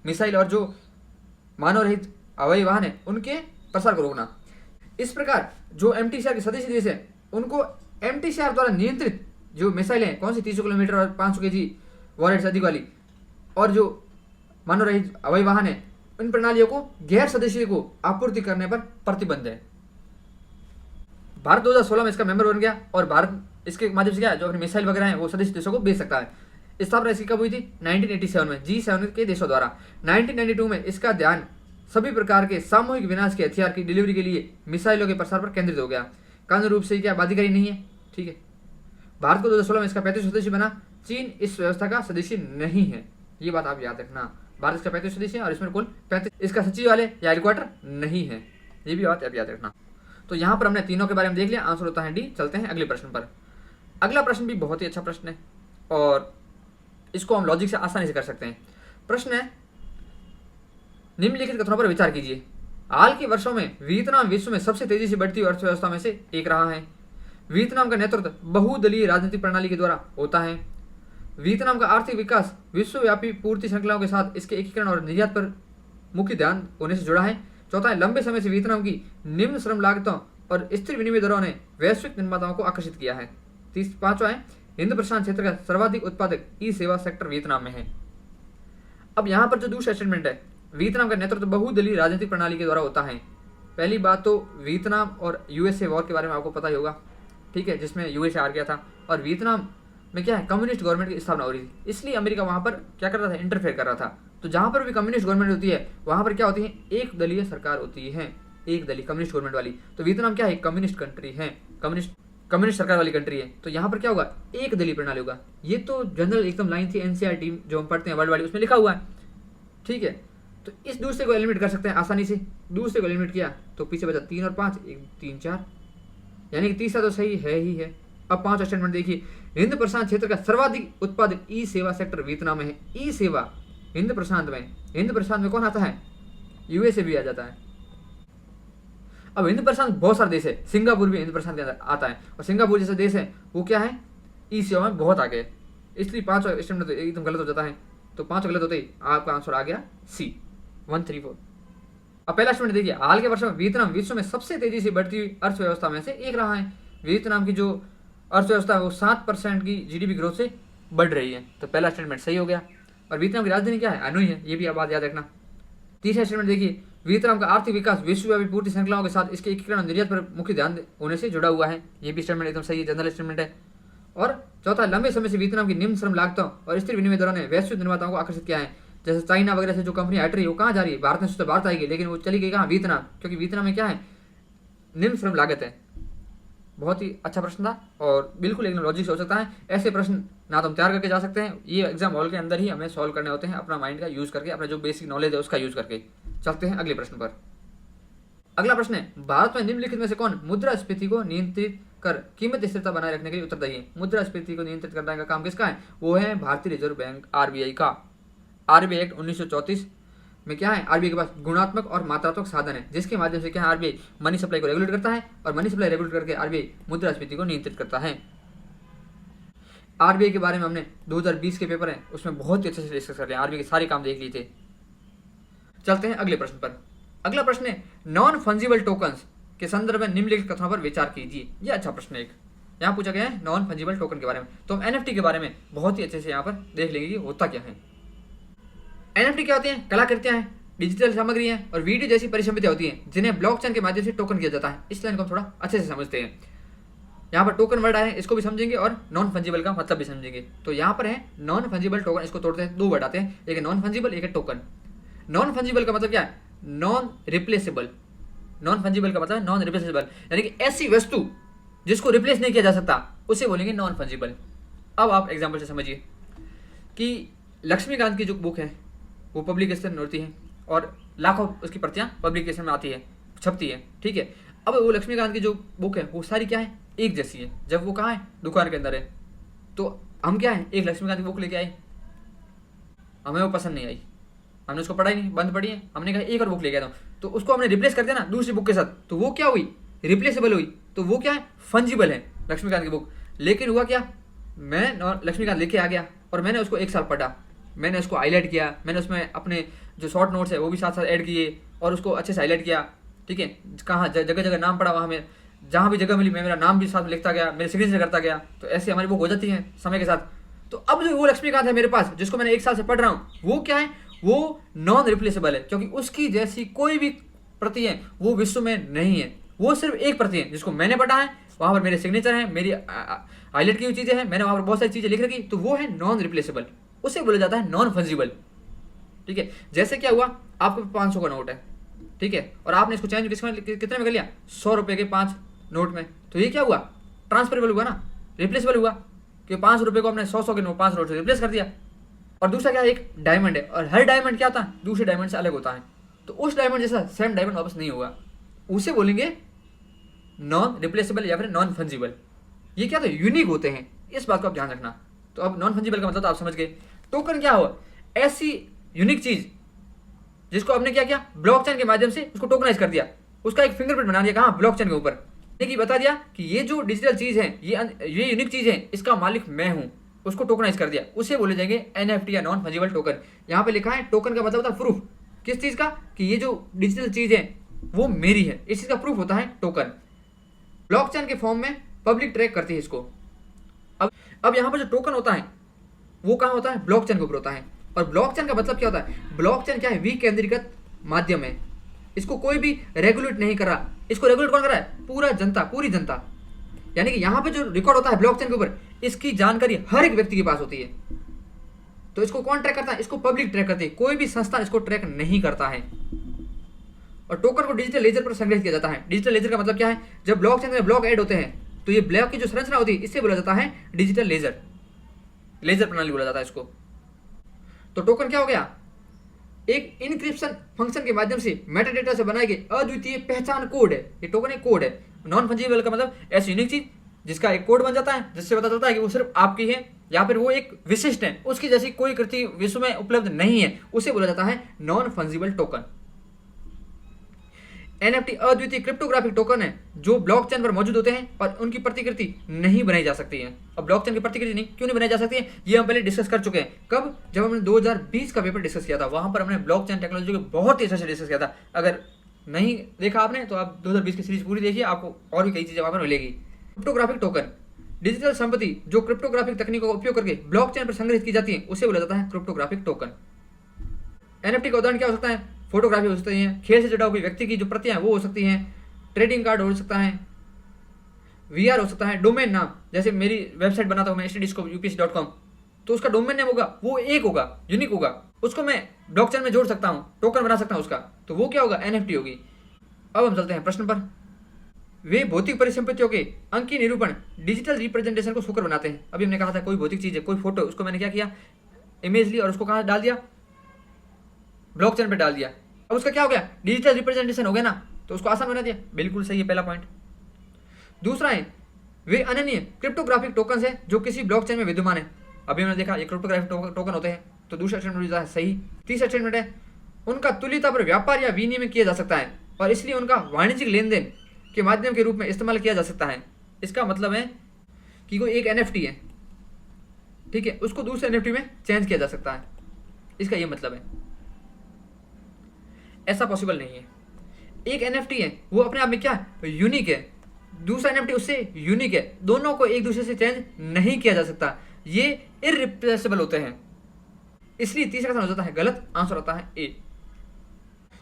मिसाइल और जो मानव रहित हवाई वाहन है उनके प्रसार को रोकना। इस प्रकार जो एमटीसीआर के सदस्य देश है उनको एमटीसीआर द्वारा नियंत्रित जो मिसाइलें हैं, कौन सी 300 किलोमीटर और 500 केजी वॉलेट से अधिक वाली, और जो मानव रहित हवाई वाहन है, इन प्रणालियों को गैर सदस्य को आपूर्ति करने पर प्रतिबंध है। भारत 2016 में इसका मेंबर बन गया और भारत इसके माध्यम से क्या है, जो अपने मिसाइल वगैरह हैं वो सदस्य देशों को भेज सकता है। स्थापना इसकी कब हुई थी? 1987 में G7 के देशों द्वारा। 1992 में इसका ध्यान सभी प्रकार के सामूहिक विनाश के हथियार की डिलीवरी के लिए मिसाइलों के प्रसार पर केंद्रित हो गया। कानूनी रूप से क्या बाध्यकारी नहीं है, ठीक है। भारत को 2016 में इसका 35 सदस्य बना। चीन इस व्यवस्था का सदस्य नहीं है, ये बात आप याद रखना। भारत इसका 35 सदस्य है और इसमें कुल 35 इसका सचिवालय या हेडक्वार्टर नहीं है, ये भी बात आप याद रखना। तो यहाँ पर हमने तीनों के बारे में देख लिया, आंसर होता है डी। चलते हैं अगले प्रश्न पर। अगला प्रश्न भी बहुत ही अच्छा प्रश्न है और इसको हम लॉजिक से आसानी से कर सकते हैं। प्रश्न है, निम्नलिखित कथनों पर विचार कीजिए। हाल के वर्षों में वियतनाम विश्व में सबसे तेजी से बढ़ती हुई अर्थव्यवस्था में से एक रहा है। वियतनाम का नेतृत्व बहुदलीय राजनीतिक प्रणाली के द्वारा होता है। वियतनाम का आर्थिक विकास विश्वव्यापी पूर्ति श्रृंखलाओं के साथ इसके एकीकरण और निर्यात पर मुख्य ध्यान होने से जुड़ा है। चौथा है, लंबे समय से वियतनाम की निम्न श्रम लागतों और स्थिर विनिमय दरों ने वैश्विक निर्माताओं को आकर्षित किया है। पांचवा है, हिंद प्रशांत क्षेत्र का सर्वाधिक उत्पादक ई सेवा सेक्टर वियतनाम में है। अब यहाँ पर जो दूसरा स्टेटमेंट है, वियतनाम का नेतृत्व बहुदलीय राजनीतिक प्रणाली के द्वारा होता है। पहली बात तो वियतनाम और यूएसए वॉर के बारे में आपको पता ही होगा, ठीक है, जिसमें यूएसए हार गया था और वियतनाम में क्या है, कम्युनिस्ट गवर्नमेंट की स्थापना हो रही थी, इसलिए अमेरिका वहां पर क्या कर रहा था, इंटरफेयर कर रहा था। तो जहां पर भी कम्युनिस्ट गवर्नमेंट होती है वहां पर क्या होती है, एक दलीय सरकार होती है, एक दलीय कम्युनिस्ट गवर्नमेंट वाली। तो वियतनाम क्या है, कम्युनिस्ट कंट्री है, कम्युनिस्ट सरकार वाली कंट्री है। तो यहाँ पर क्या होगा, एक दलीय प्रणाली होगा। ये तो जनरल एकदम लाइन थी एनसीईआरटी जो हम पढ़ते हैं वर्ल्ड वाली, उसमें लिखा हुआ है, ठीक है। तो इस दूसरे को एलिमिनेट कर सकते हैं आसानी से। दूसरे को एलिमिनेट किया तो पीछे बचा 3 और 5, 1 3 4, यानी कि तीसरा तो सही है ही है। अब 5 स्टेटमेंट देखिए, हिंद प्रशांत क्षेत्र का सर्वाधिक उत्पादक ई सेवा सेक्टर वियतनाम में है। ई सेवा हिंद प्रशांत में कौन आता है, यूएसए भी आ जाता है। अब हिंद प्रशांत बहुत सारे देश है, सिंगापुर भी हिंद प्रशांत के अंदर आता है और सिंगापुर जैसा देश है वो क्या है, ई सेवा में बहुत आगे है, इसलिए 5 स्टेटमेंट तो एकदम गलत हो जाता है। तो 5 गलत होते ही आपका आंसर आ गया सी 134। अब पहला स्टेटमेंट देखिए, हाल के वर्षों में वियतनाम विश्व में सबसे तेजी से बढ़ती हुई अर्थव्यवस्था में से एक रहा है। वियतनाम की जो अर्थव्यवस्था है वो 7% की जीडीपी ग्रोथ से बढ़ रही है। तो पहला स्टेटमेंट सही हो गया। और वियतनाम की राजधानी क्या है, हनोई है, ये भी आप बात याद रखना। तीसरा स्टेटमेंट देखिए, वियतनाम का आर्थिक विकास विश्वव्यापी पूर्ति श्रृंखलाओं के साथ इसके एकीकरण और निर्यात पर मुख्य ध्यान होने से जुड़ा हुआ है। ये भी स्टेटमेंट एकदम सही है, जनरल स्टेटमेंट है। और चौथा, लंबे समय से वियतनाम की निम्न श्रम लागतों और स्थिर विनिमय दरों ने वैश्विक निर्माताओं को आकर्षित किया है। जैसे चाइना वगैरह से जो कंपनी हट रही है वो कहाँ जा रही है, भारत में सोचा भारत आएगी, लेकिन वो चली गई कहाँ, वियतनाम, क्योंकि वियतनाम में क्या है, निम्न श्रम लागत है। बहुत ही अच्छा प्रश्न था और बिल्कुल एकदम लॉजिक से हो सकता है। ऐसे प्रश्न ना तो हम तैयार करके जा सकते हैं, ये एग्जाम हॉल के अंदर ही हमें सॉल्व करने होते हैं, अपना माइंड का यूज करके, अपना जो बेसिक नॉलेज है उसका यूज करके। चलते हैं अगले प्रश्न पर। अगला प्रश्न है, भारत में निम्नलिखित में से कौन मुद्रास्फीति को नियंत्रित कर कीमत स्थिरता बनाए रखने के लिए उत्तरदायी है। मुद्रास्फीति को नियंत्रित करने का काम किसका है, वो है भारतीय रिजर्व बैंक आरबीआई का। आरबीआई एक्ट 1934 में क्या है, आरबीआई के पास गुणात्मक और मात्रात्मक साधन है जिसके माध्यम से क्या है, आरबीआई मनी सप्लाई को रेगुलेट करता है और मनी सप्लाई रेगुलेट करके आरबीआई मुद्रास्फीति को नियंत्रित करता है। आरबीआई के बारे में हमने 2020 के पेपर है उसमें बहुत ही अच्छे से डिस्कस कर रहे हैं, आरबीआई के सारे काम देख लिए थे। चलते हैं अगले प्रश्न पर। अगला प्रश्न है, नॉन फंजिबल टोकन्स के संदर्भ में निम्नलिखित कथनों पर विचार कीजिए। यह अच्छा प्रश्न है। एक यहाँ पूछा गया है नॉन फंजिबल टोकन के बारे में, तो हम एनएफटी के बारे में बहुत ही अच्छे से यहाँ पर देख लेंगे कि होता क्या है। एनएफटी क्या होती हैं, कलाकृतियां हैं, डिजिटल सामग्री है और वीडियो जैसी परिसंपत्तियां होती हैं जिन्हें ब्लॉकचेन के माध्यम से टोकन किया जाता है। इस लाइन को हम थोड़ा अच्छे से समझते हैं। यहाँ पर टोकन वर्ड आए हैं, इसको भी समझेंगे और नॉन फंजिबल का मतलब भी समझेंगे। तो यहाँ पर है नॉन फंजिबल टोकन, इसको तोड़ते हैं, 2 वर्ड आते हैं, एक है नॉन फंजिबल, एक है टोकन। नॉन फंजिबल का मतलब क्या है, नॉन रिप्लेसेबल। नॉन फंजिबल का मतलब है नॉन रिप्लेसेबल, यानी कि ऐसी वस्तु जिसको रिप्लेस नहीं किया जा सकता उसे बोलेंगे नॉन फंजिबल। अब आप एग्जाम्पल से समझिए कि लक्ष्मीकांत की जो बुक है वो पब्लिकेशन में होती है और लाखों उसकी प्रतियां पब्लिकेशन में आती है, छपती है, ठीक है। अब वो लक्ष्मीकांत की जो बुक है वो सारी क्या है, एक जैसी है। जब वो कहाँ है, दुकान के अंदर है, तो हम क्या है, एक लक्ष्मीकांत की बुक लेके आए, हमें वो पसंद नहीं आई, हमने उसको पढ़ा ही नहीं, बंद पढ़ी है, हमने कहा एक और बुक लेके आता हूँ, तो उसको हमने रिप्लेस कर दिया ना दूसरी बुक के साथ, तो वो क्या हुई, रिप्लेसेबल हुई। तो वो क्या है, फंजिबल है लक्ष्मीकांत की बुक। लेकिन हुआ क्या, लक्ष्मीकांत लिख के आ गया और मैंने उसको 1 साल पढ़ा, मैंने उसको हाईलाइट किया, मैंने उसमें अपने जो शॉर्ट नोट्स है वो भी साथ साथ ऐड किए और उसको अच्छे से हाईलाइट किया। ठीक है, कहाँ जगह जगह नाम पड़ा, वहाँ में जहाँ भी जगह मिली मैं मेरा नाम भी साथ में लिखता गया, मेरे सिग्नेचर करता गया। तो ऐसे हमारी बुक हो जाती है समय के साथ। तो अब जो वो लक्ष्मीकांत है मेरे पास, जिसको मैंने 1 साल से पढ़ रहा हूँ, वो क्या है, वो नॉन रिप्लेसेबल है, क्योंकि उसकी जैसी कोई भी प्रति है वो विश्व में नहीं है। वो सिर्फ एक प्रति है जिसको मैंने पढ़ा है, वहाँ पर मेरे सिग्नेचर हैं, मेरी हाईलाइट की हुई चीज़ें हैं, मैंने वहाँ पर बहुत सारी चीज़ें लिख रखी, तो वो है नॉन रिप्लेसेबल। उसे बोला जाता है नॉन फंजिबल। ठीक है, जैसे क्या हुआ, आपके 500 का नोट है, ठीक है, और आपने इसको चेंज कितने में कर लिया, 100 रुपये के 5 नोट में, तो ये क्या हुआ, ट्रांसफरेबल हुआ ना, रिप्लेसेबल हुआ, कि 500 रुपये को हमने 100 के नोट 5 नोट से रिप्लेस कर दिया। और दूसरा क्या है, एक डायमंड है, और हर डायमंड क्या होता है, दूसरे डायमंड से अलग होता है, तो उस डायमंड जैसा सेम डायमंड वापस नहीं होगा, उसे बोलेंगे नॉन रिप्लेसेबल या फिर नॉन फंजिबल। ये क्या, तो यूनिक होते हैं, इस बात को आप ध्यान रखना। तो अब नॉन फंजिबल का मतलब तो आप समझ गए। टोकन क्या हुआ, ऐसी यूनिक चीज जिसको हमने क्या किया, ब्लॉकचेन के माध्यम से उसको टोकनाइज कर दिया, उसका एक फिंगरप्रिंट बना दिया, कहाँ, ब्लॉकचेन के ऊपर, कि बता दिया कि ये जो डिजिटल चीज है, ये यूनिक चीज है, इसका मालिक मैं हूं, उसको टोकनाइज कर दिया, उसे बोले जाएंगे एनएफटी या नॉन फंजिबल टोकन। यहाँ पे लिखा है टोकन का मतलब होता है प्रूफ, किस चीज का, कि ये जो डिजिटल चीज है वो मेरी है, इस चीज का प्रूफ होता है टोकन। ब्लॉकचेन के फॉर्म में पब्लिक ट्रैक करती है इसको। अब यहाँ पर जो टोकन होता है वो कहाँ होता है, ब्लॉकचेन के ऊपर होता है। और ब्लॉकचेन का मतलब क्या होता है, ब्लॉकचेन क्या है, विकेंद्रीकृत माध्यम है, इसको कोई भी रेगुलेट नहीं कर रहा। इसको रेगुलेट कौन कर रहा है, पूरा जनता, पूरी जनता। यानी कि यहाँ पे जो रिकॉर्ड होता है ब्लॉकचेन के ऊपर, इसकी जानकारी हर एक व्यक्ति के पास होती है। तो इसको कौन ट्रैक करता है, इसको पब्लिक ट्रैक करती है, कोई भी संस्था इसको ट्रैक नहीं करता है। और टोकन को डिजिटल लेजर पर संग्रहित किया जाता है। डिजिटल लेजर का मतलब क्या है, जब ब्लॉकचेन में ब्लॉक ऐड होते हैं तो ये ब्लॉक की जो संरचना होती है, इससे बोला जाता है डिजिटल लेजर, लेजर प्रणाली बोला जाता है इसको। तो टोकन क्या हो गया, एक इनक्रिप्शन फंक्शन के माध्यम से मेटाडेटा से बनाई गई अद्वितीय पहचान कोड है। ये टोकन एक कोड है। नॉन फंजिबल का मतलब ऐसी यूनिक चीज जिसका एक कोड बन जाता है, जिससे पता चलता है कि वो सिर्फ आपकी है या फिर वो एक विशिष्ट है, उसकी जैसी कोई कृति विश्व में उपलब्ध नहीं है, उसे बोला जाता है नॉन फंजिबल टोकन। एनएफटी अद्वितीय क्रिप्टोग्राफिक टोकन है जो ब्लॉकचेन पर मौजूद होते हैं और उनकी प्रतिकृति नहीं बनाई जा सकती है। अब ब्लॉकचेन की प्रतिकृति नहीं क्यों नहीं बनाई जा सकती है, ये हम पहले डिस्कस कर चुके हैं। कब, जब हमने 2020 का पेपर डिस्कस किया था, वहां पर हमने ब्लॉकचेन टेक्नोलॉजी को बहुत ही अच्छे से डिस्कस किया था। अगर नहीं देखा आपने तो आप 2020 की सीरीज पूरी देखिए, आपको और भी कई चीजें वहां पर मिलेगी। क्रिप्टोग्राफिक टोकन, डिजिटल संपत्ति जो क्रिप्टोग्राफिक तकनीकों का उपयोग करके ब्लॉकचेन पर संग्रहित की जाती है, उसे बोला जाता है क्रिप्टोग्राफिक टोकन। एनएफटी का उदाहरण क्या हो सकता है, फोटोग्राफी हो सकती है, खेल से जुड़ा हुआ व्यक्ति की जो प्रतियां वो हो सकती हैं, ट्रेडिंग कार्ड हो सकता है, वीआर हो सकता है, डोमेन नाम, जैसे मेरी वेबसाइट बनाता हूँ मैं studscope.upsc.com, तो उसका डोमेन नेम होगा, वो एक होगा, यूनिक होगा, उसको मैं ब्लॉकचेन में जोड़ सकता हूँ, टोकन बना सकता हूँ उसका, तो वो क्या होगा, एनएफटी होगी। अब हम चलते हैं प्रश्न पर। वे भौतिक परिसंपत्तियों के अंकीय निरूपण डिजिटल रिप्रेजेंटेशन को सुकर बनाते हैं। अभी हमने कहा था कोई भौतिक चीज है, कोई फोटो, उसको मैंने क्या किया, इमेज ली और उसको कहाँ डाल दिया, ब्लॉकचेन पे डाल दिया। अब उसका क्या हो गया, डिजिटल रिप्रेजेंटेशन हो गया ना, तो उसको आसान बना दिया, बिल्कुल सही है पहला पॉइंट। दूसरा है वे अनन्य क्रिप्टोग्राफिक टोकन है जो किसी ब्लॉकचेन में विद्यमान है। अभी हमने देखा ये क्रिप्टोग्राफिक टोकन होते हैं, तो दूसरा स्टेटमेंट है सही। तीसरा स्टेटमेंट है उनका तुल्यता पर व्यापार या विनिमय किया जा सकता है और इसलिए उनका वाणिज्यिक लेन देन के माध्यम के रूप में इस्तेमाल किया जा सकता है। इसका मतलब है कि कोई एक एनएफटी है, ठीक है, उसको दूसरे एनएफटी में चेंज किया जा सकता है, इसका ये मतलब है। ऐसा पॉसिबल नहीं है। एक एनएफटी है वो अपने आप में क्या यूनिक है, दूसरा एनएफटी उससे यूनिक है, दोनों को एक दूसरे से चेंज नहीं किया जा सकता, ये इररिप्लेसेबल होते हैं। इसलिए तीसरा कथन हो जाता है गलत, आंसर आता है ए।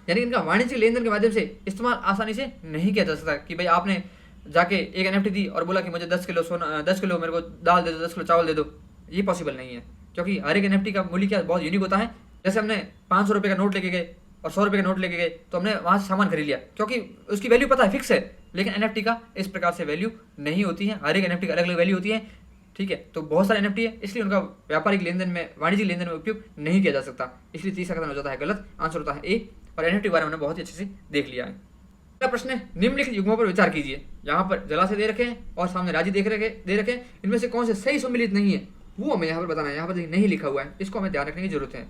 यानी इनका वाणिज्यिक लेन देन के माध्यम से इस्तेमाल आसानी से नहीं किया जा सकता कि भाई आपने जाके एक एनएफटी दी और बोला कि मुझे 10 किलो सोना, 10 किलो मेरे को दाल दे दो, 10 किलो चावल दे दो, ये पॉसिबल नहीं है, क्योंकि हर एक एनएफटी का मूल्य क्या बहुत यूनिक होता है। जैसे हमने 500 रुपये का नोट लेके गए और 100 रुपये का नोट लेके गए, तो हमने वहाँ से सामान खरीद लिया क्योंकि उसकी वैल्यू पता है, फिक्स है। लेकिन एनएफटी का इस प्रकार से वैल्यू नहीं होती है, हर एक एनएफटी का अलग अलग वैल्यू होती है, ठीक है। तो बहुत सारे एनएफटी है, इसलिए उनका व्यापारिक लेन देन में, वाणिज्यिक लेन देन में उपयोग नहीं किया जा सकता, इसलिए तीसरा कथन हो जाता है गलत, आंसर होता है ए। और एनएफटी के बारे में हमने बहुत ही अच्छे से देख लिया है। अगला प्रश्न है निम्नलिखित युग्मों पर विचार कीजिए। यहाँ पर जलाशय दे रखे हैं और सामने राज्य दे रखे हैं, इनमें से कौन से सही सम्मिलित नहीं है वो हमें यहाँ पर बताना है। यहाँ पर नहीं लिखा हुआ है, इसको हमें ध्यान रखने की जरूरत है।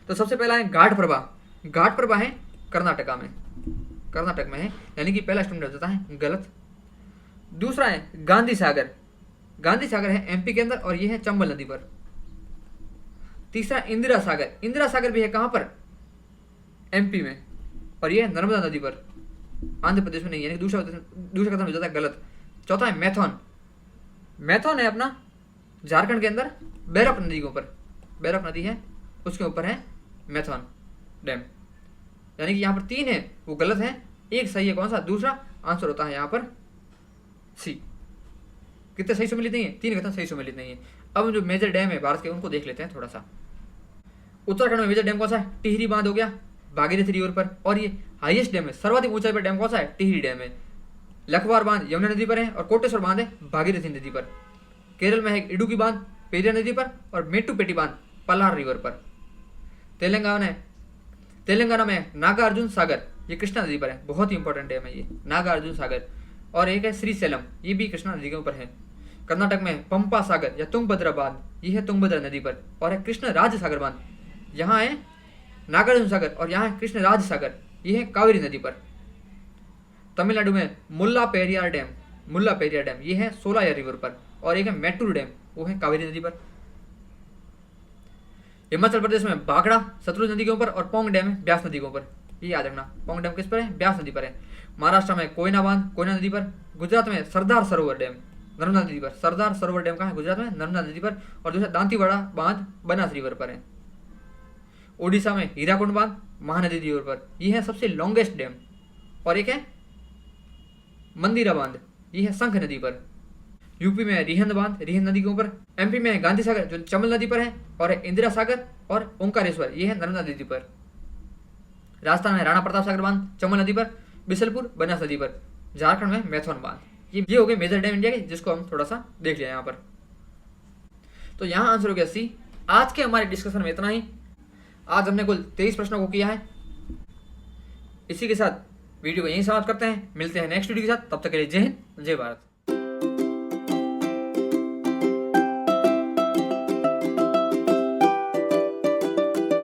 तो सबसे पहला है घाट प्रवाह। घाट प्रवाह है कर्नाटक में है, यानी कि पहला स्टेटमेंट हो जाता है गलत। दूसरा है गांधी सागर, गांधी सागर है एमपी के अंदर और ये है चंबल नदी पर। तीसरा इंदिरा सागर, इंदिरा सागर भी है कहां पर, एमपी में, और ये है नर्मदा नदी पर, आंध्र प्रदेश में नहीं, यानी दूसरा कथन हो जाता है गलत। चौथा है मैथॉन, मैथॉन है अपना झारखंड के अंदर बैरक नदी के ऊपर, बैरक नदी है उसके ऊपर है मैथॉन डैम, यानी कि यहाँ पर 3 है वो गलत है, एक सही है, कौन सा, दूसरा आंसर होता है यहाँ पर सी। कितने सही सम्मिलित नहीं है, 3 कथन सही सम्मिलित नहीं है। अब जो मेजर डैम है भारत के उनको देख लेते हैं थोड़ा सा। उत्तराखंड में मेजर डैम कौन सा है, टिहरी बांध हो गया भागीरथी रिवर पर, और ये हाईएस्ट डैम है, सर्वाधिक ऊंचाई पर डैम कौन सा है, टिहरी डैम है। लखवार बांध यमुना नदी पर है और कोटेश्वर बांध है भागीरथी नदी पर। केरल में है इडुक्की बांध पेरियार नदी पर और मेट्टुपेट्टी बांध पलार रिवर पर। तेलंगाना में नागार्जुन सागर, ये कृष्णा नदी पर है, बहुत ही इंपॉर्टेंट डैम है ये नागार्जुन सागर। और एक है श्रीशैलम, ये भी कृष्णा नदी के ऊपर है। कर्नाटक में पंपा सागर या तुंगभद्रा बांध, ये है तुंगभद्रा नदी पर। और है कृष्ण राज सागर बांध, यहाँ है नागार्जुन सागर और यहाँ है कृष्ण राज सागर, ये है कावेरी नदी पर। तमिलनाडु में मुल्ला पेरियार डैम, ये है सोलायर रिवर पर। और एक है मैटूर डैम, वो है कावेरी नदी पर। हिमाचल प्रदेश में बागड़ा सतलुज नदी के ऊपर और पोंग डैम है ब्यास नदी के ऊपर, ये याद रखना। पोंग डैम किस पर है, ब्यास नदी पर है। महाराष्ट्र में कोयना बांध कोयना नदी पर। गुजरात में सरदार सरोवर डैम नर्मदा नदी पर, सरदार सरोवर डैम कहाँ है, गुजरात में नर्मदा नदी पर। और दूसरा दांतीवाड़ा बांध बनास रिवर पर है। ओडिशा में हीराकुंड बांध महानदी रिवर पर, यह है सबसे लॉन्गेस्ट डैम। और एक है मंदिरा बांध, यह है शंख नदी पर। यूपी में रिहंद बांध रिहंद नदी के ऊपर। एमपी में गांधी सागर जो चंबल नदी पर है, और है इंदिरा सागर और ओंकारेश्वर, यह है नर्मदा नदी पर। राजस्थान में राणा प्रताप सागर बांध चंबल नदी पर, बिसलपुर बनास नदी पर। झारखंड में मैथॉन बांध। ये हो गए मेजर डैम इंडिया के, जिसको हम थोड़ा सा देख लिया यहाँ पर। तो यहाँ आंसर हो गया सी। आज के हमारे डिस्कशन में इतना ही। आज हमने कुल 23 प्रश्नों को किया है। इसी के साथ वीडियो को यहीं समाप्त करते हैं। मिलते हैं नेक्स्ट वीडियो के साथ, तब तक के लिए जय हिंद जय भारत।